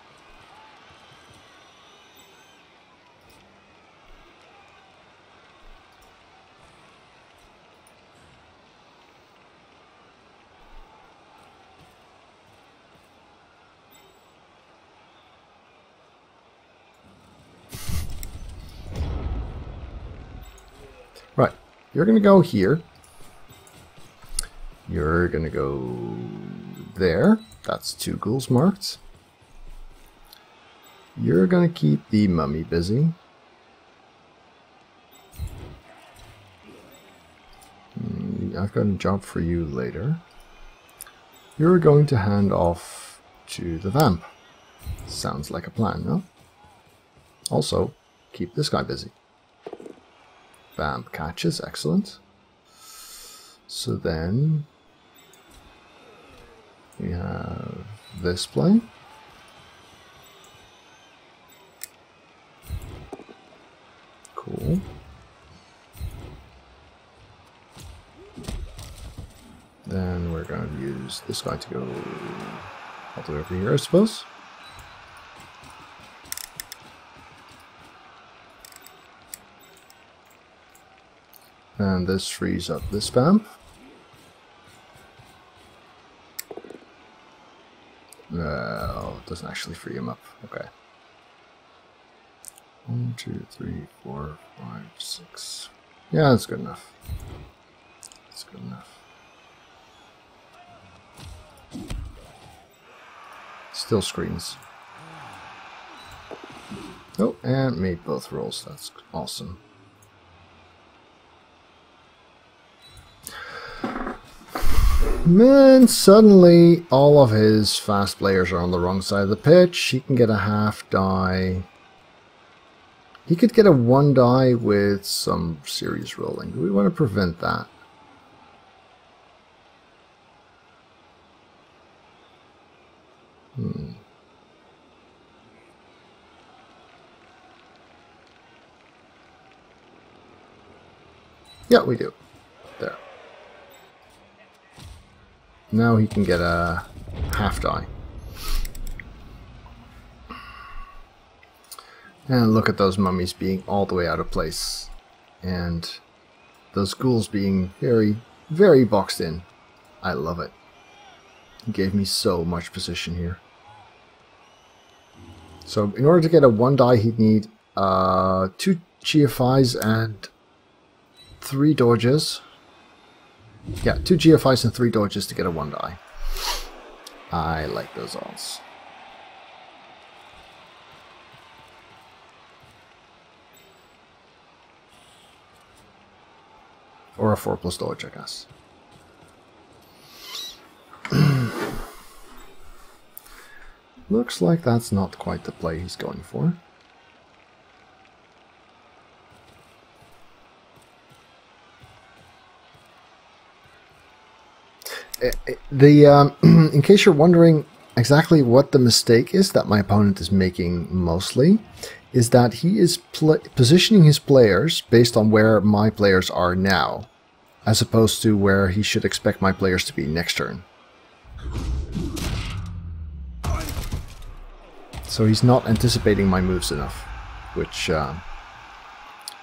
Right, you're gonna go here. You're gonna go there. That's 2 ghouls marked. You're gonna keep the mummy busy. I've got a job for you later. You're going to hand off to the vamp. Sounds like a plan, no? Also, keep this guy busy. Vamp catches, excellent. So then we have this play. Cool. Then we're going to use this guy to go all the way over here, I suppose. And this frees up this vamp. No, it doesn't actually free him up. Okay. 1, 2, 3, 4, 5, 6. Yeah, that's good enough. That's good enough. Still screens. Oh, and made both rolls. That's awesome. And suddenly all of his fast players are on the wrong side of the pitch. He can get a half die. He could get a 1 die with some serious rolling. Do we want to prevent that? Yeah, we do. There. Now he can get a half die. And look at those mummies being all the way out of place. And those ghouls being very, very boxed in. I love it. It gave me so much position here. So in order to get a 1 die, he'd need 2 GFIs and 3 dodges. Yeah, 2 GFIs and 3 dodges to get a 1 die. I like those odds. Or a 4+ dodge, I guess. Looks like that's not quite the play he's going for. In case you're wondering exactly what the mistake is that my opponent is making mostly, is that he is positioning his players based on where my players are now, as opposed to where he should expect my players to be next turn. So he's not anticipating my moves enough, which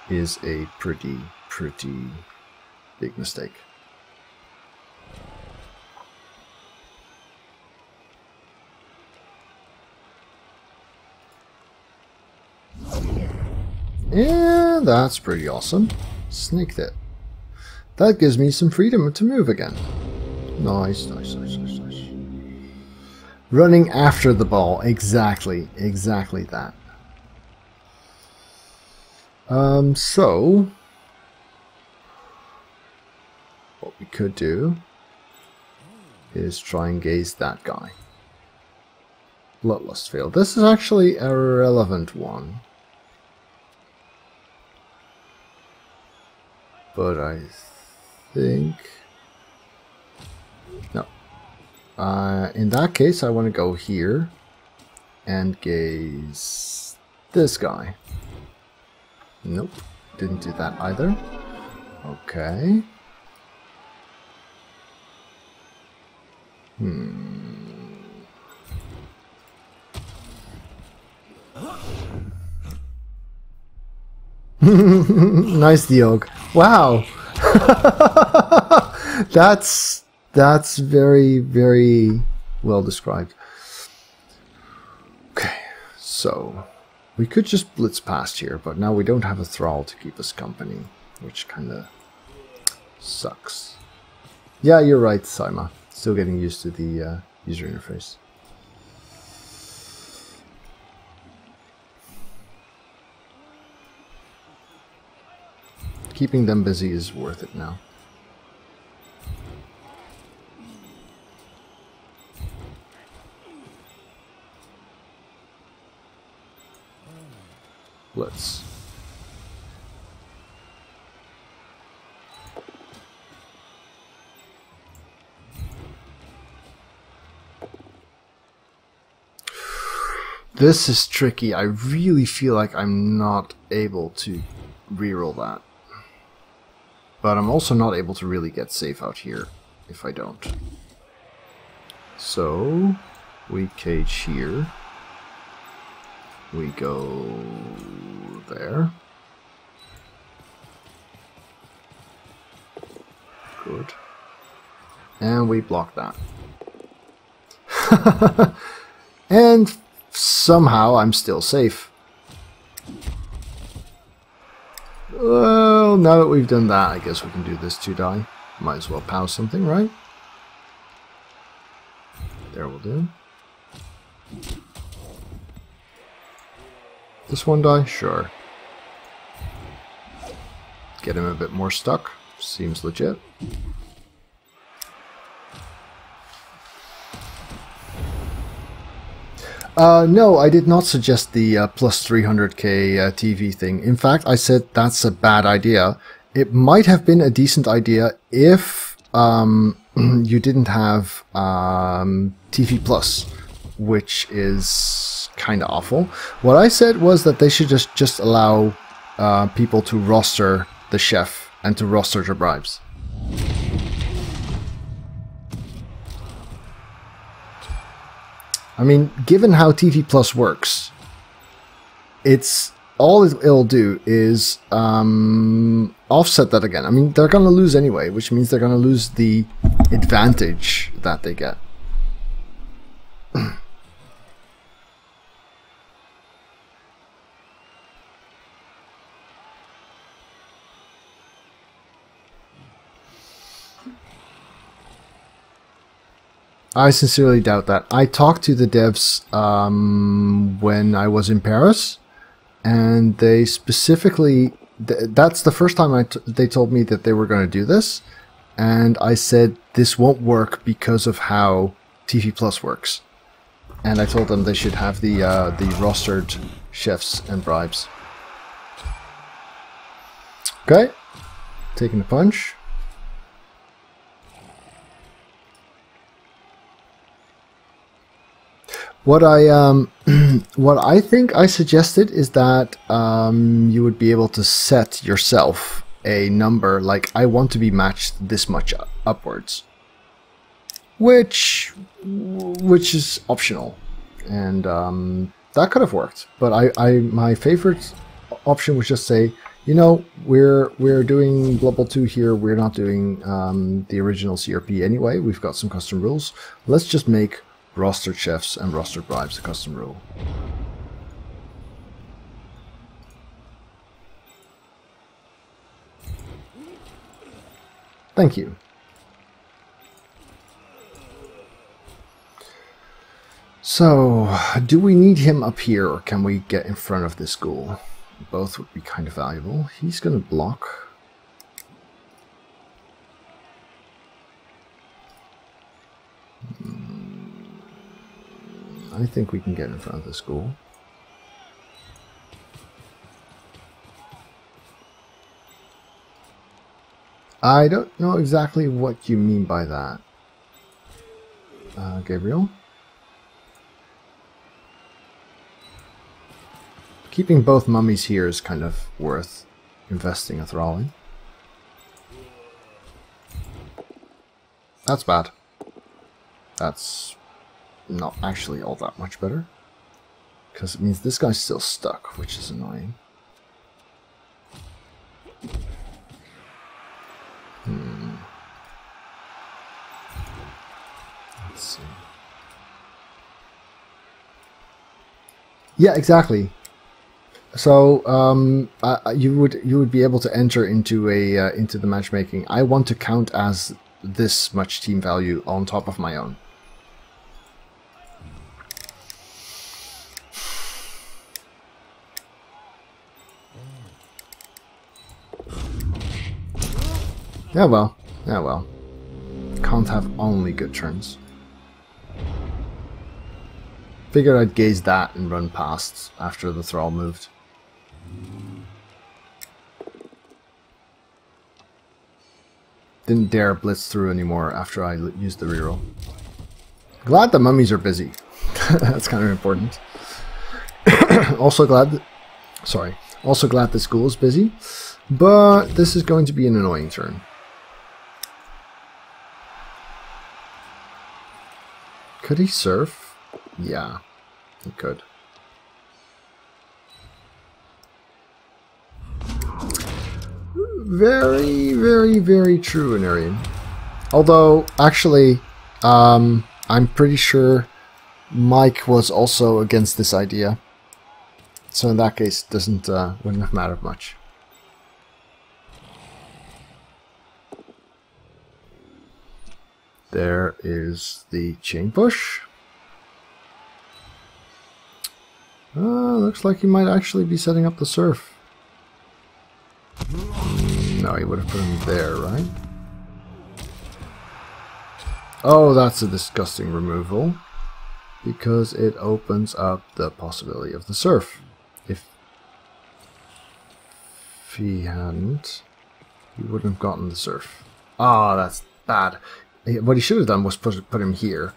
is a pretty Big mistake. Yeah, that's pretty awesome. Sneaked it. That gives me some freedom to move again. Nice, nice, nice, nice, nice. Running after the ball. Exactly that. So what we could do is try and gaze that guy. Bloodlust failed. This is actually a relevant one. But I think... no. In that case, I want to go here and gaze this guy. Nope, didn't do that either. Okay. Nice Diog. Wow. That's very, very well described. Okay, so we could just blitz past here, but now we don't have a thrall to keep us company, which kinda sucks. Yeah, you're right, Saima. Still getting used to the user interface. Keeping them busy is worth it now. Let's. This is tricky. I really feel like I'm not able to reroll that. But I'm also not able to really get safe out here if I don't. So we cage here. We go there. Good. And we block that. And somehow I'm still safe. Well, now that we've done that, I guess we can do this 2 die. Might as well pow something, right? There will do. This 1 die? Sure. Get him a bit more stuck. Seems legit. No, I did not suggest the plus 300k TV thing. In fact, I said that's a bad idea. It might have been a decent idea if you didn't have TV Plus, which is kind of awful. What I said was that they should just allow people to roster the chef and to roster their bribes. I mean, given how TV Plus works, it's all it'll do is offset that again. I mean, they're going to lose anyway, which means they're going to lose the advantage that they get. I sincerely doubt that. I talked to the devs when I was in Paris, and they specifically... that's the first time they told me that they were going to do this, and I said this won't work because of how TV Plus works. And I told them they should have the rostered chefs and bribes. Okay, taking the punch. What I think I suggested is that you would be able to set yourself a number, like I want to be matched this much upwards, which is optional, and that could have worked. But my favorite option was just say You know, we're doing Blood Bowl 2 here. We're not doing the original CRP anyway. We've got some custom rules. Let's just make rostered chefs and rostered bribes a custom rule. Thank you. So, do we need him up here, or can we get in front of this ghoul? Both would be kind of valuable. He's going to block. I think we can get in front of this ghoul. I don't know exactly what you mean by that. Gabriel? Keeping both mummies here is kind of worth investing a thralling. That's bad. That's not actually all that much better. Because it means this guy's still stuck, which is annoying. Let's see. Yeah, exactly. So you would be able to enter into into the matchmaking. I want to count as this much team value on top of my own. Yeah, well. Yeah, well. Can't have only good turns. Figured I'd gaze that and run past after the thrall moved. Didn't dare blitz through anymore after I used the reroll. Glad the mummies are busy. That's kind of important. Also glad this ghoul is busy, but this is going to be an annoying turn. Could he surf? Yeah, he could. Very, very, very true, Anarian. Although, actually, I'm pretty sure Mike was also against this idea. So in that case, it wouldn't have mattered much. There is the chain push. Looks like he might actually be setting up the surf. No, he would have put him there, right? Oh, that's a disgusting removal. Because it opens up the possibility of the surf. If he hadn't, he wouldn't have gotten the surf. Ah, that's bad. What he should have done was put him here.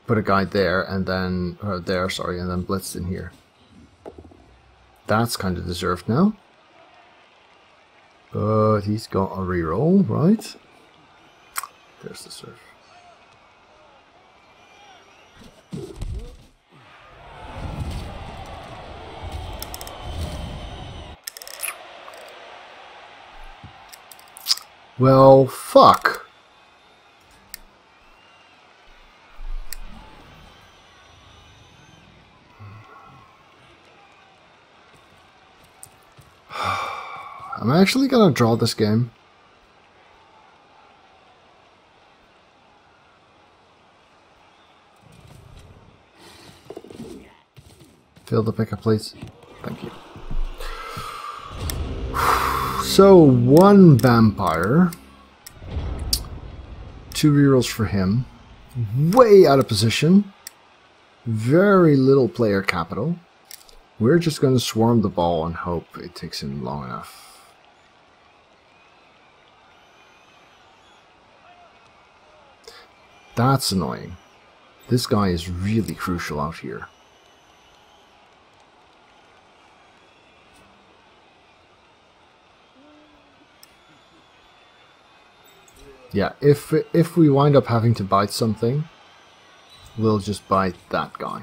Put a guy there, and then... and then blitzed in here. That's kind of deserved now. But he's got a reroll, right? There's the surf. Well, fuck. I'm actually gonna draw this game. Fill the pickup, please. Thank you. So, one vampire. 2 rerolls for him. Way out of position. Very little player capital. We're just going to swarm the ball and hope it takes him long enough. That's annoying. This guy is really crucial out here. Yeah, if we wind up having to bite something, we'll just bite that guy.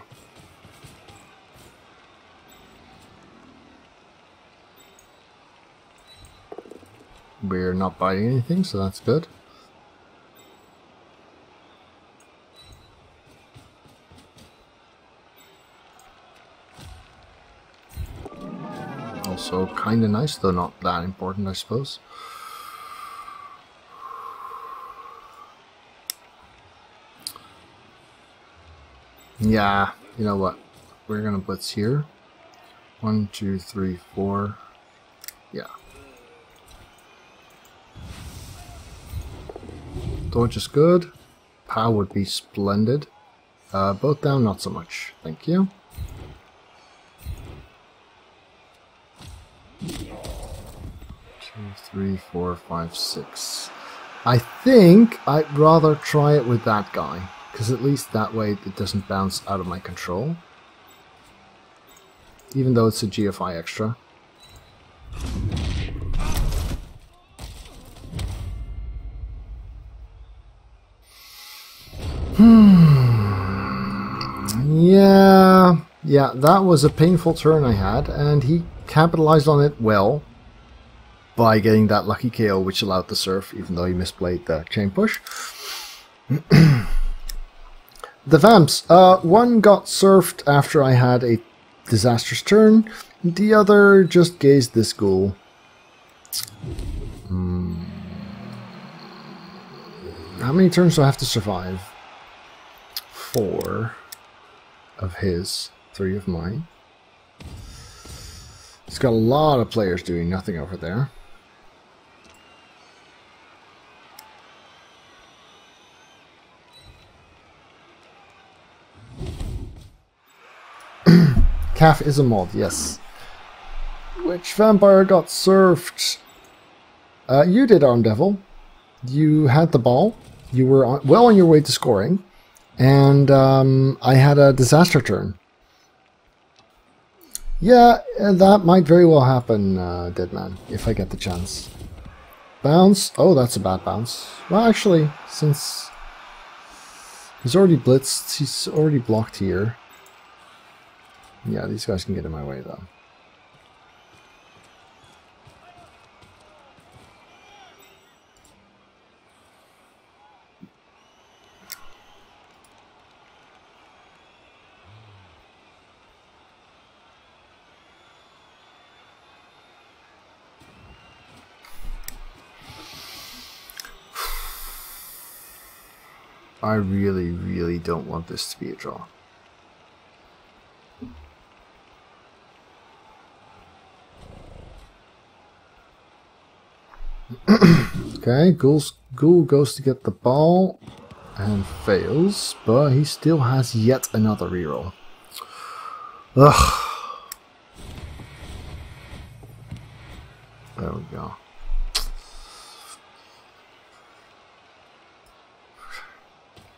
we're not biting anything, so that's good. Also kinda nice, though not that important, I suppose. Yeah, you know what? We're gonna blitz here. 1, 2, 3, 4. Yeah. Dodge is good. Pow would be splendid. Both down, not so much. Thank you. 2, 3, 4, 5, 6. I think I'd rather try it with that guy, because at least that way it doesn't bounce out of my control. Even though it's a GFI extra. Yeah, that was a painful turn I had, and he capitalized on it well by getting that lucky KO, which allowed the surf, even though he misplayed the chain push. The Vamps. One got surfed after I had a disastrous turn. The other just gazed this ghoul. How many turns do I have to survive? 4 of his, 3 of mine. He's got a lot of players doing nothing over there. Calf is a mod, yes. Which vampire got surfed? You did, Arm Devil. You had the ball. You were well on your way to scoring. And I had a disaster turn. Yeah, that might very well happen, Deadman, if I get the chance. Bounce. Oh, that's a bad bounce. Well, actually, since he's already blitzed, he's already blocked here. Yeah, these guys can get in my way, though. I really, really don't want this to be a draw. Okay, Ghoul goes to get the ball and fails, but he still has yet another reroll. Ugh. There we go.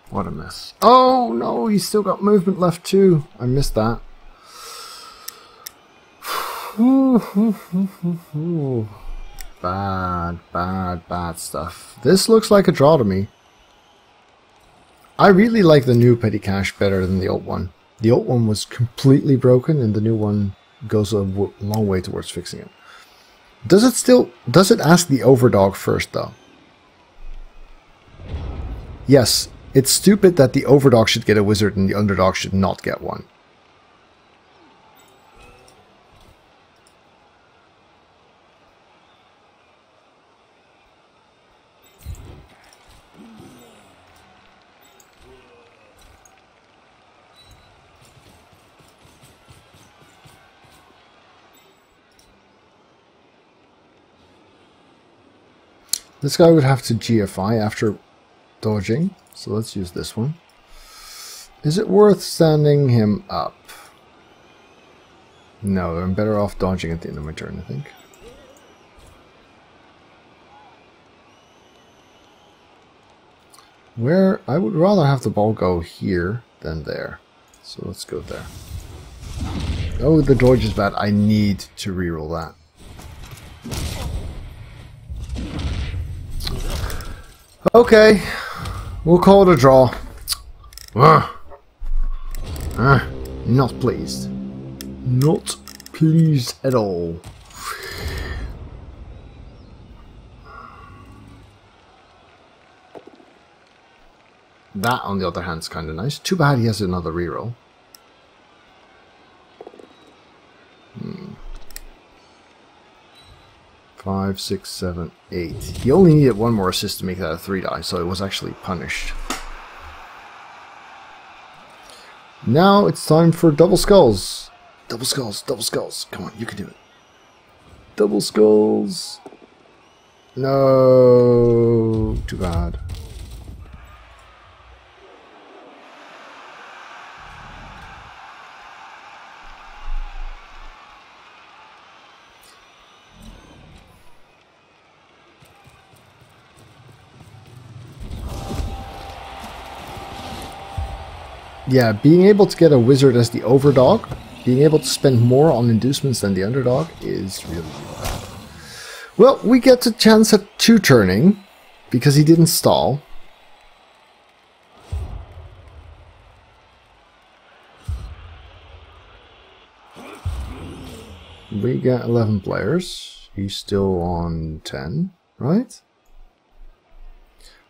What a mess. Oh no, he's still got movement left too. I missed that. Bad, bad, bad stuff. This looks like a draw to me. I really like the new Petty Cash better than the old one. The old one was completely broken and the new one goes a long way towards fixing it. Does it ask the overdog first though? Yes, it's stupid that the overdog should get a wizard and the underdog should not get one. This guy would have to GFI after dodging, so let's use this one. Is it worth standing him up? No, I'm better off dodging at the end of my turn, I think. Where I would rather have the ball go here than there. So let's go there. Oh, the dodge is bad. I need to reroll that. Okay, we'll call it a draw. Not pleased. Not pleased at all. That, on the other hand, is kind of nice. Too bad he has another reroll. 5, 6, 7, 8. He only needed one more assist to make that a 3 die, so it was actually punished. Now it's time for double skulls. Double skulls, double skulls. Come on, you can do it. Double skulls. No, too bad. Yeah, being able to get a wizard as the overdog, being able to spend more on inducements than the underdog is really bad. Well, we get the chance at 2 turning, because he didn't stall. We get 11 players. He's still on 10, right?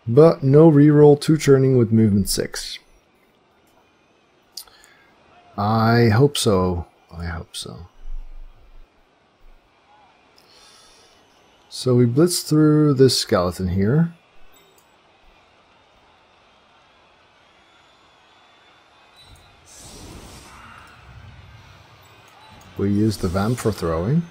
But no reroll, 2 turning with movement 6. I hope so. I hope so. So we blitz through this skeleton here. We use the vamp for throwing.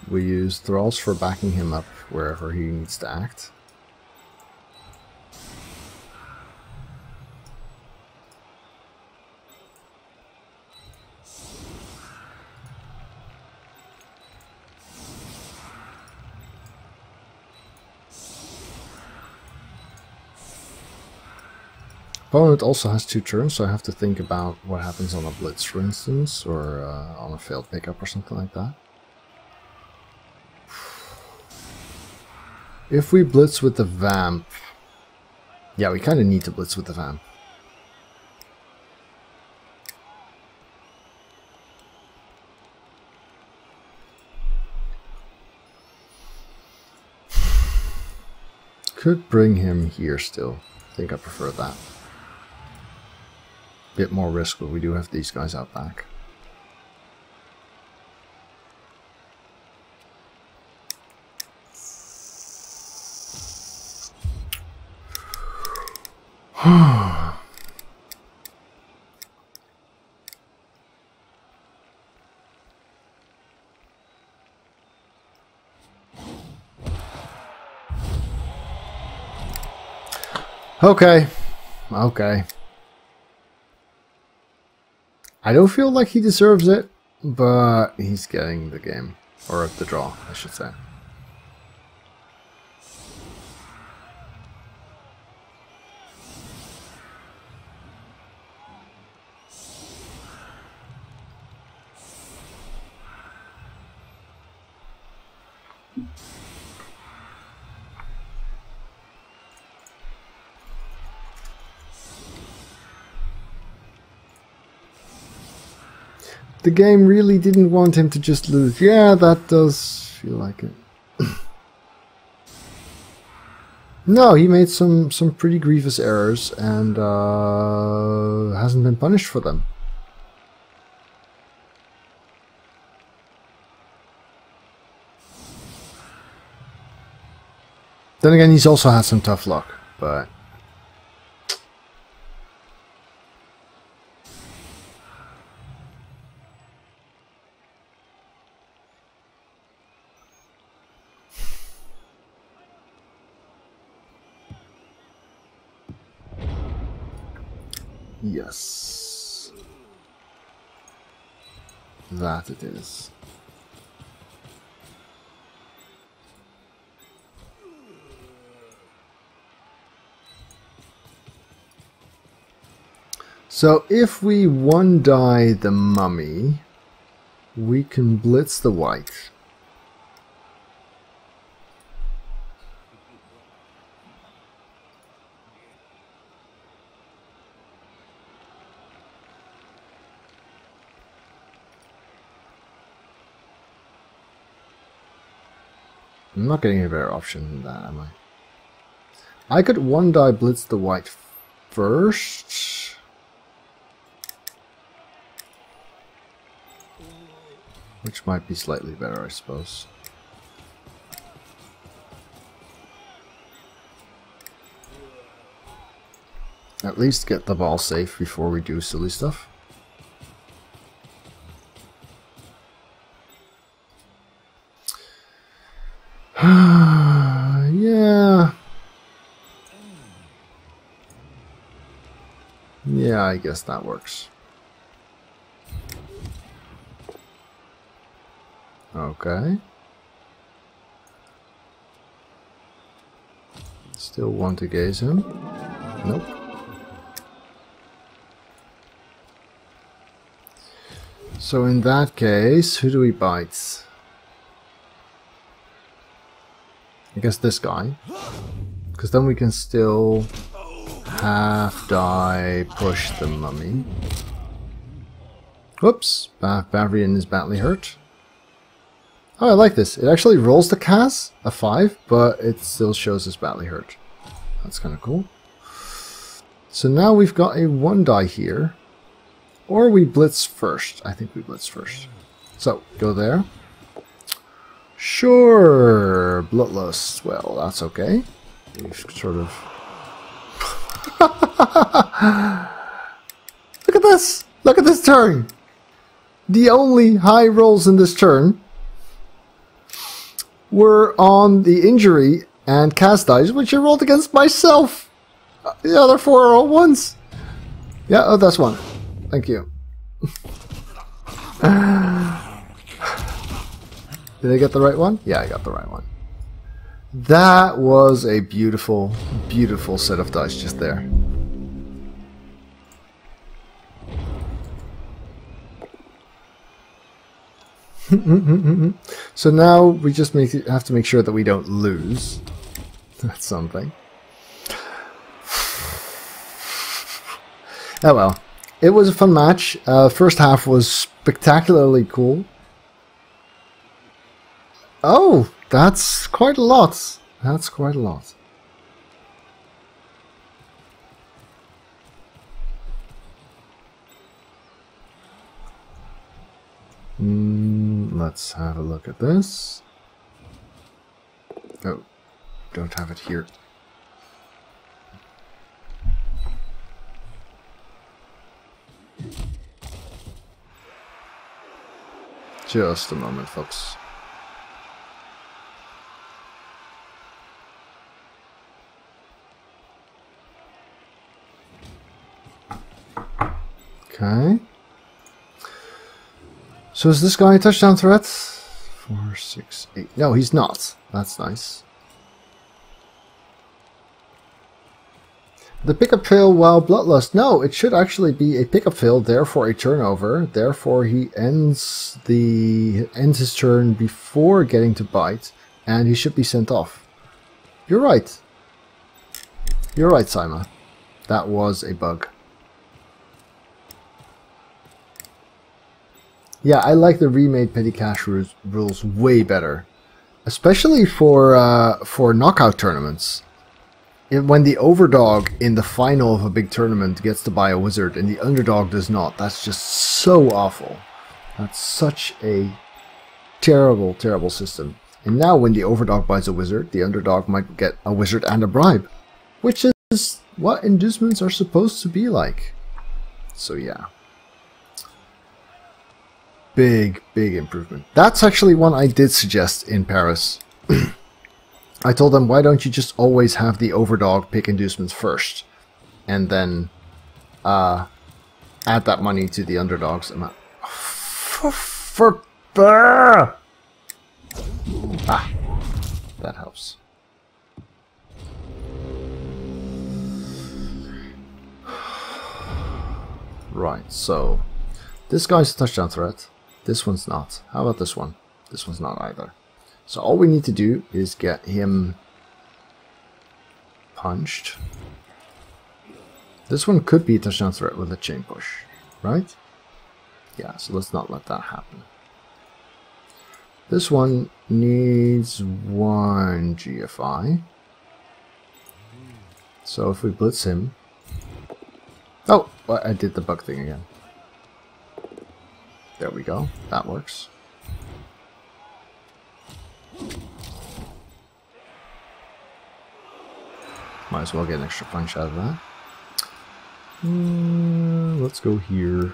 We use thralls for backing him up wherever he needs to act. Opponent also has 2 turns, so I have to think about what happens on a blitz, for instance, or on a failed pickup or something like that. If we blitz with the vamp... Yeah, we kind of need to blitz with the vamp. Could bring him here still. I think I prefer that. Bit more risk, but we do have these guys out back. Okay. Okay. I don't feel like he deserves it, but he's getting the game. Or the draw, I should say. The game really didn't want him to just lose. Yeah, that does feel like it. No, he made some pretty grievous errors and hasn't been punished for them. Then again, he's also had some tough luck, but... Yes. That it is. So if we one die the mummy, we can blitz the white. I'm not getting a better option than that, am I? I could one die blitz the white first. Which might be slightly better, I suppose. At least get the ball safe before we do silly stuff. Yeah. Yeah, I guess that works. Okay. Still want to gaze him? Nope. So in that case, who do we bite? I guess this guy. Because then we can still half die push the mummy. Whoops. Bavarian is badly hurt. Oh, I like this. It actually rolls the Kaz, a 5, but it still shows us badly hurt. That's kind of cool. So now we've got a 1 die here. Or we blitz first. I think we blitz first. So, go there. Sure, Bloodlust. Well, that's okay. We've sort of... Look at this! Look at this turn! The only high rolls in this turn were on the injury and cast dice, which I rolled against myself! The other 4 are all ones! Yeah, oh, that's one. Thank you. Did I get the right one? Yeah, I got the right one. That was a beautiful, beautiful set of dice just there. So now we just have to make sure that we don't lose. That's something. Oh well. It was a fun match. First half was spectacularly cool. Oh, that's quite a lot. That's quite a lot. Let's have a look at this. Oh, don't have it here. Just a moment, folks. Okay. So is this guy a touchdown threat? 4, 6, 8. No, he's not. That's nice. The pickup fail while Bloodlust. No, it should actually be a pickup fail, therefore a turnover. Therefore he ends his turn before getting to bite, and he should be sent off. You're right. You're right, Simon. That was a bug. Yeah, I like the remade petty cash rules way better, especially for knockout tournaments. When the overdog in the final of a big tournament gets to buy a wizard and the underdog does not, that's just so awful. That's such a terrible, terrible system. And now when the overdog buys a wizard, the underdog might get a wizard and a bribe, which is what inducements are supposed to be like. So yeah. Big, big improvement. That's actually one I did suggest in Paris. I told them, why don't you just always have the overdog pick inducements first, and then add that money to the underdog's amount. That helps. Right, so this guy's a touchdown threat. This one's not. How about this one? This one's not either. So all we need to do is get him punched. This one could be a touchdown threat with a chain push, right? Yeah, so let's not let that happen. This one needs 1 GFI. So if we blitz him... Oh! Well, I did the bug thing again. There we go. That works. Might as well get an extra punch out of that. Let's go here.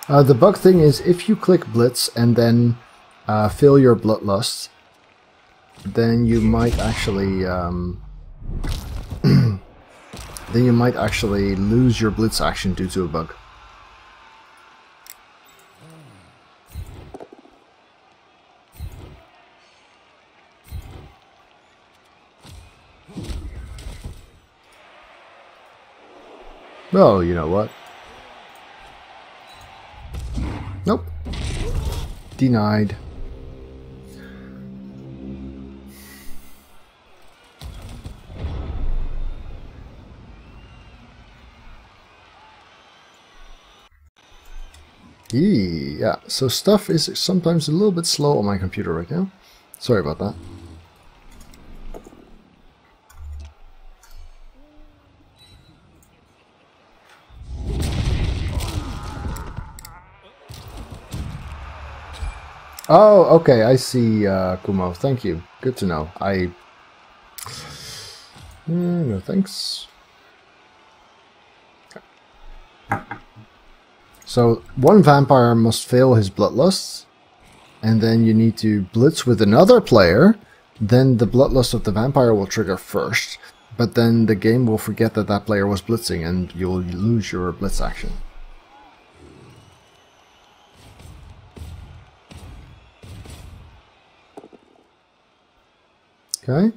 The bug thing is if you click Blitz and then fill your Bloodlust, then you might actually lose your Blitz action due to a bug. Well, you know what? Nope. Denied. Yeah, so stuff is sometimes a little bit slow on my computer right now. Sorry about that. Oh, okay, I see, Kumo. Thank you. Good to know. No thanks. So, one vampire must fail his bloodlust, and then you need to blitz with another player, then the bloodlust of the vampire will trigger first, but then the game will forget that that player was blitzing, and you'll lose your blitz action. Okay.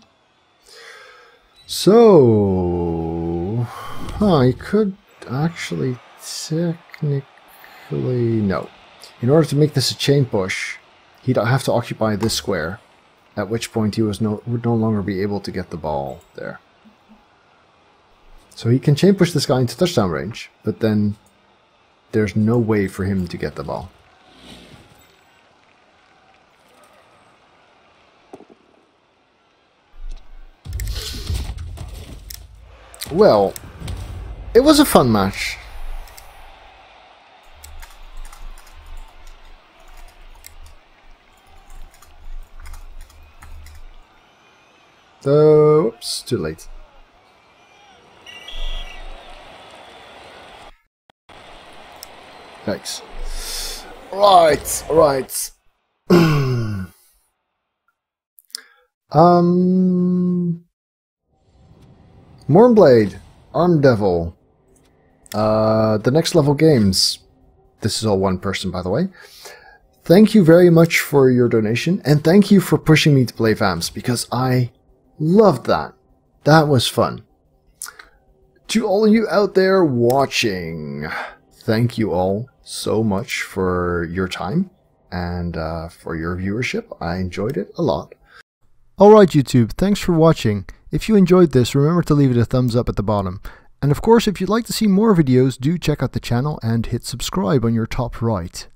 So, I could actually technically... no. In order to make this a chain push, he'd have to occupy this square, at which point he would no longer be able to get the ball there. So he can chain push this guy into touchdown range, but then there's no way for him to get the ball. Well, it was a fun match. Oops, too late. Thanks. Right. Mornblade, Arm Devil, the next level games. This is all one person, by the way. Thank you very much for your donation, and thank you for pushing me to play Vamps, because I loved that. That was fun. To all of you out there watching, thank you all so much for your time and for your viewership. I enjoyed it a lot. Alright YouTube, thanks for watching. If you enjoyed this, remember to leave it a thumbs up at the bottom. And of course, if you'd like to see more videos, do check out the channel and hit subscribe on your top right.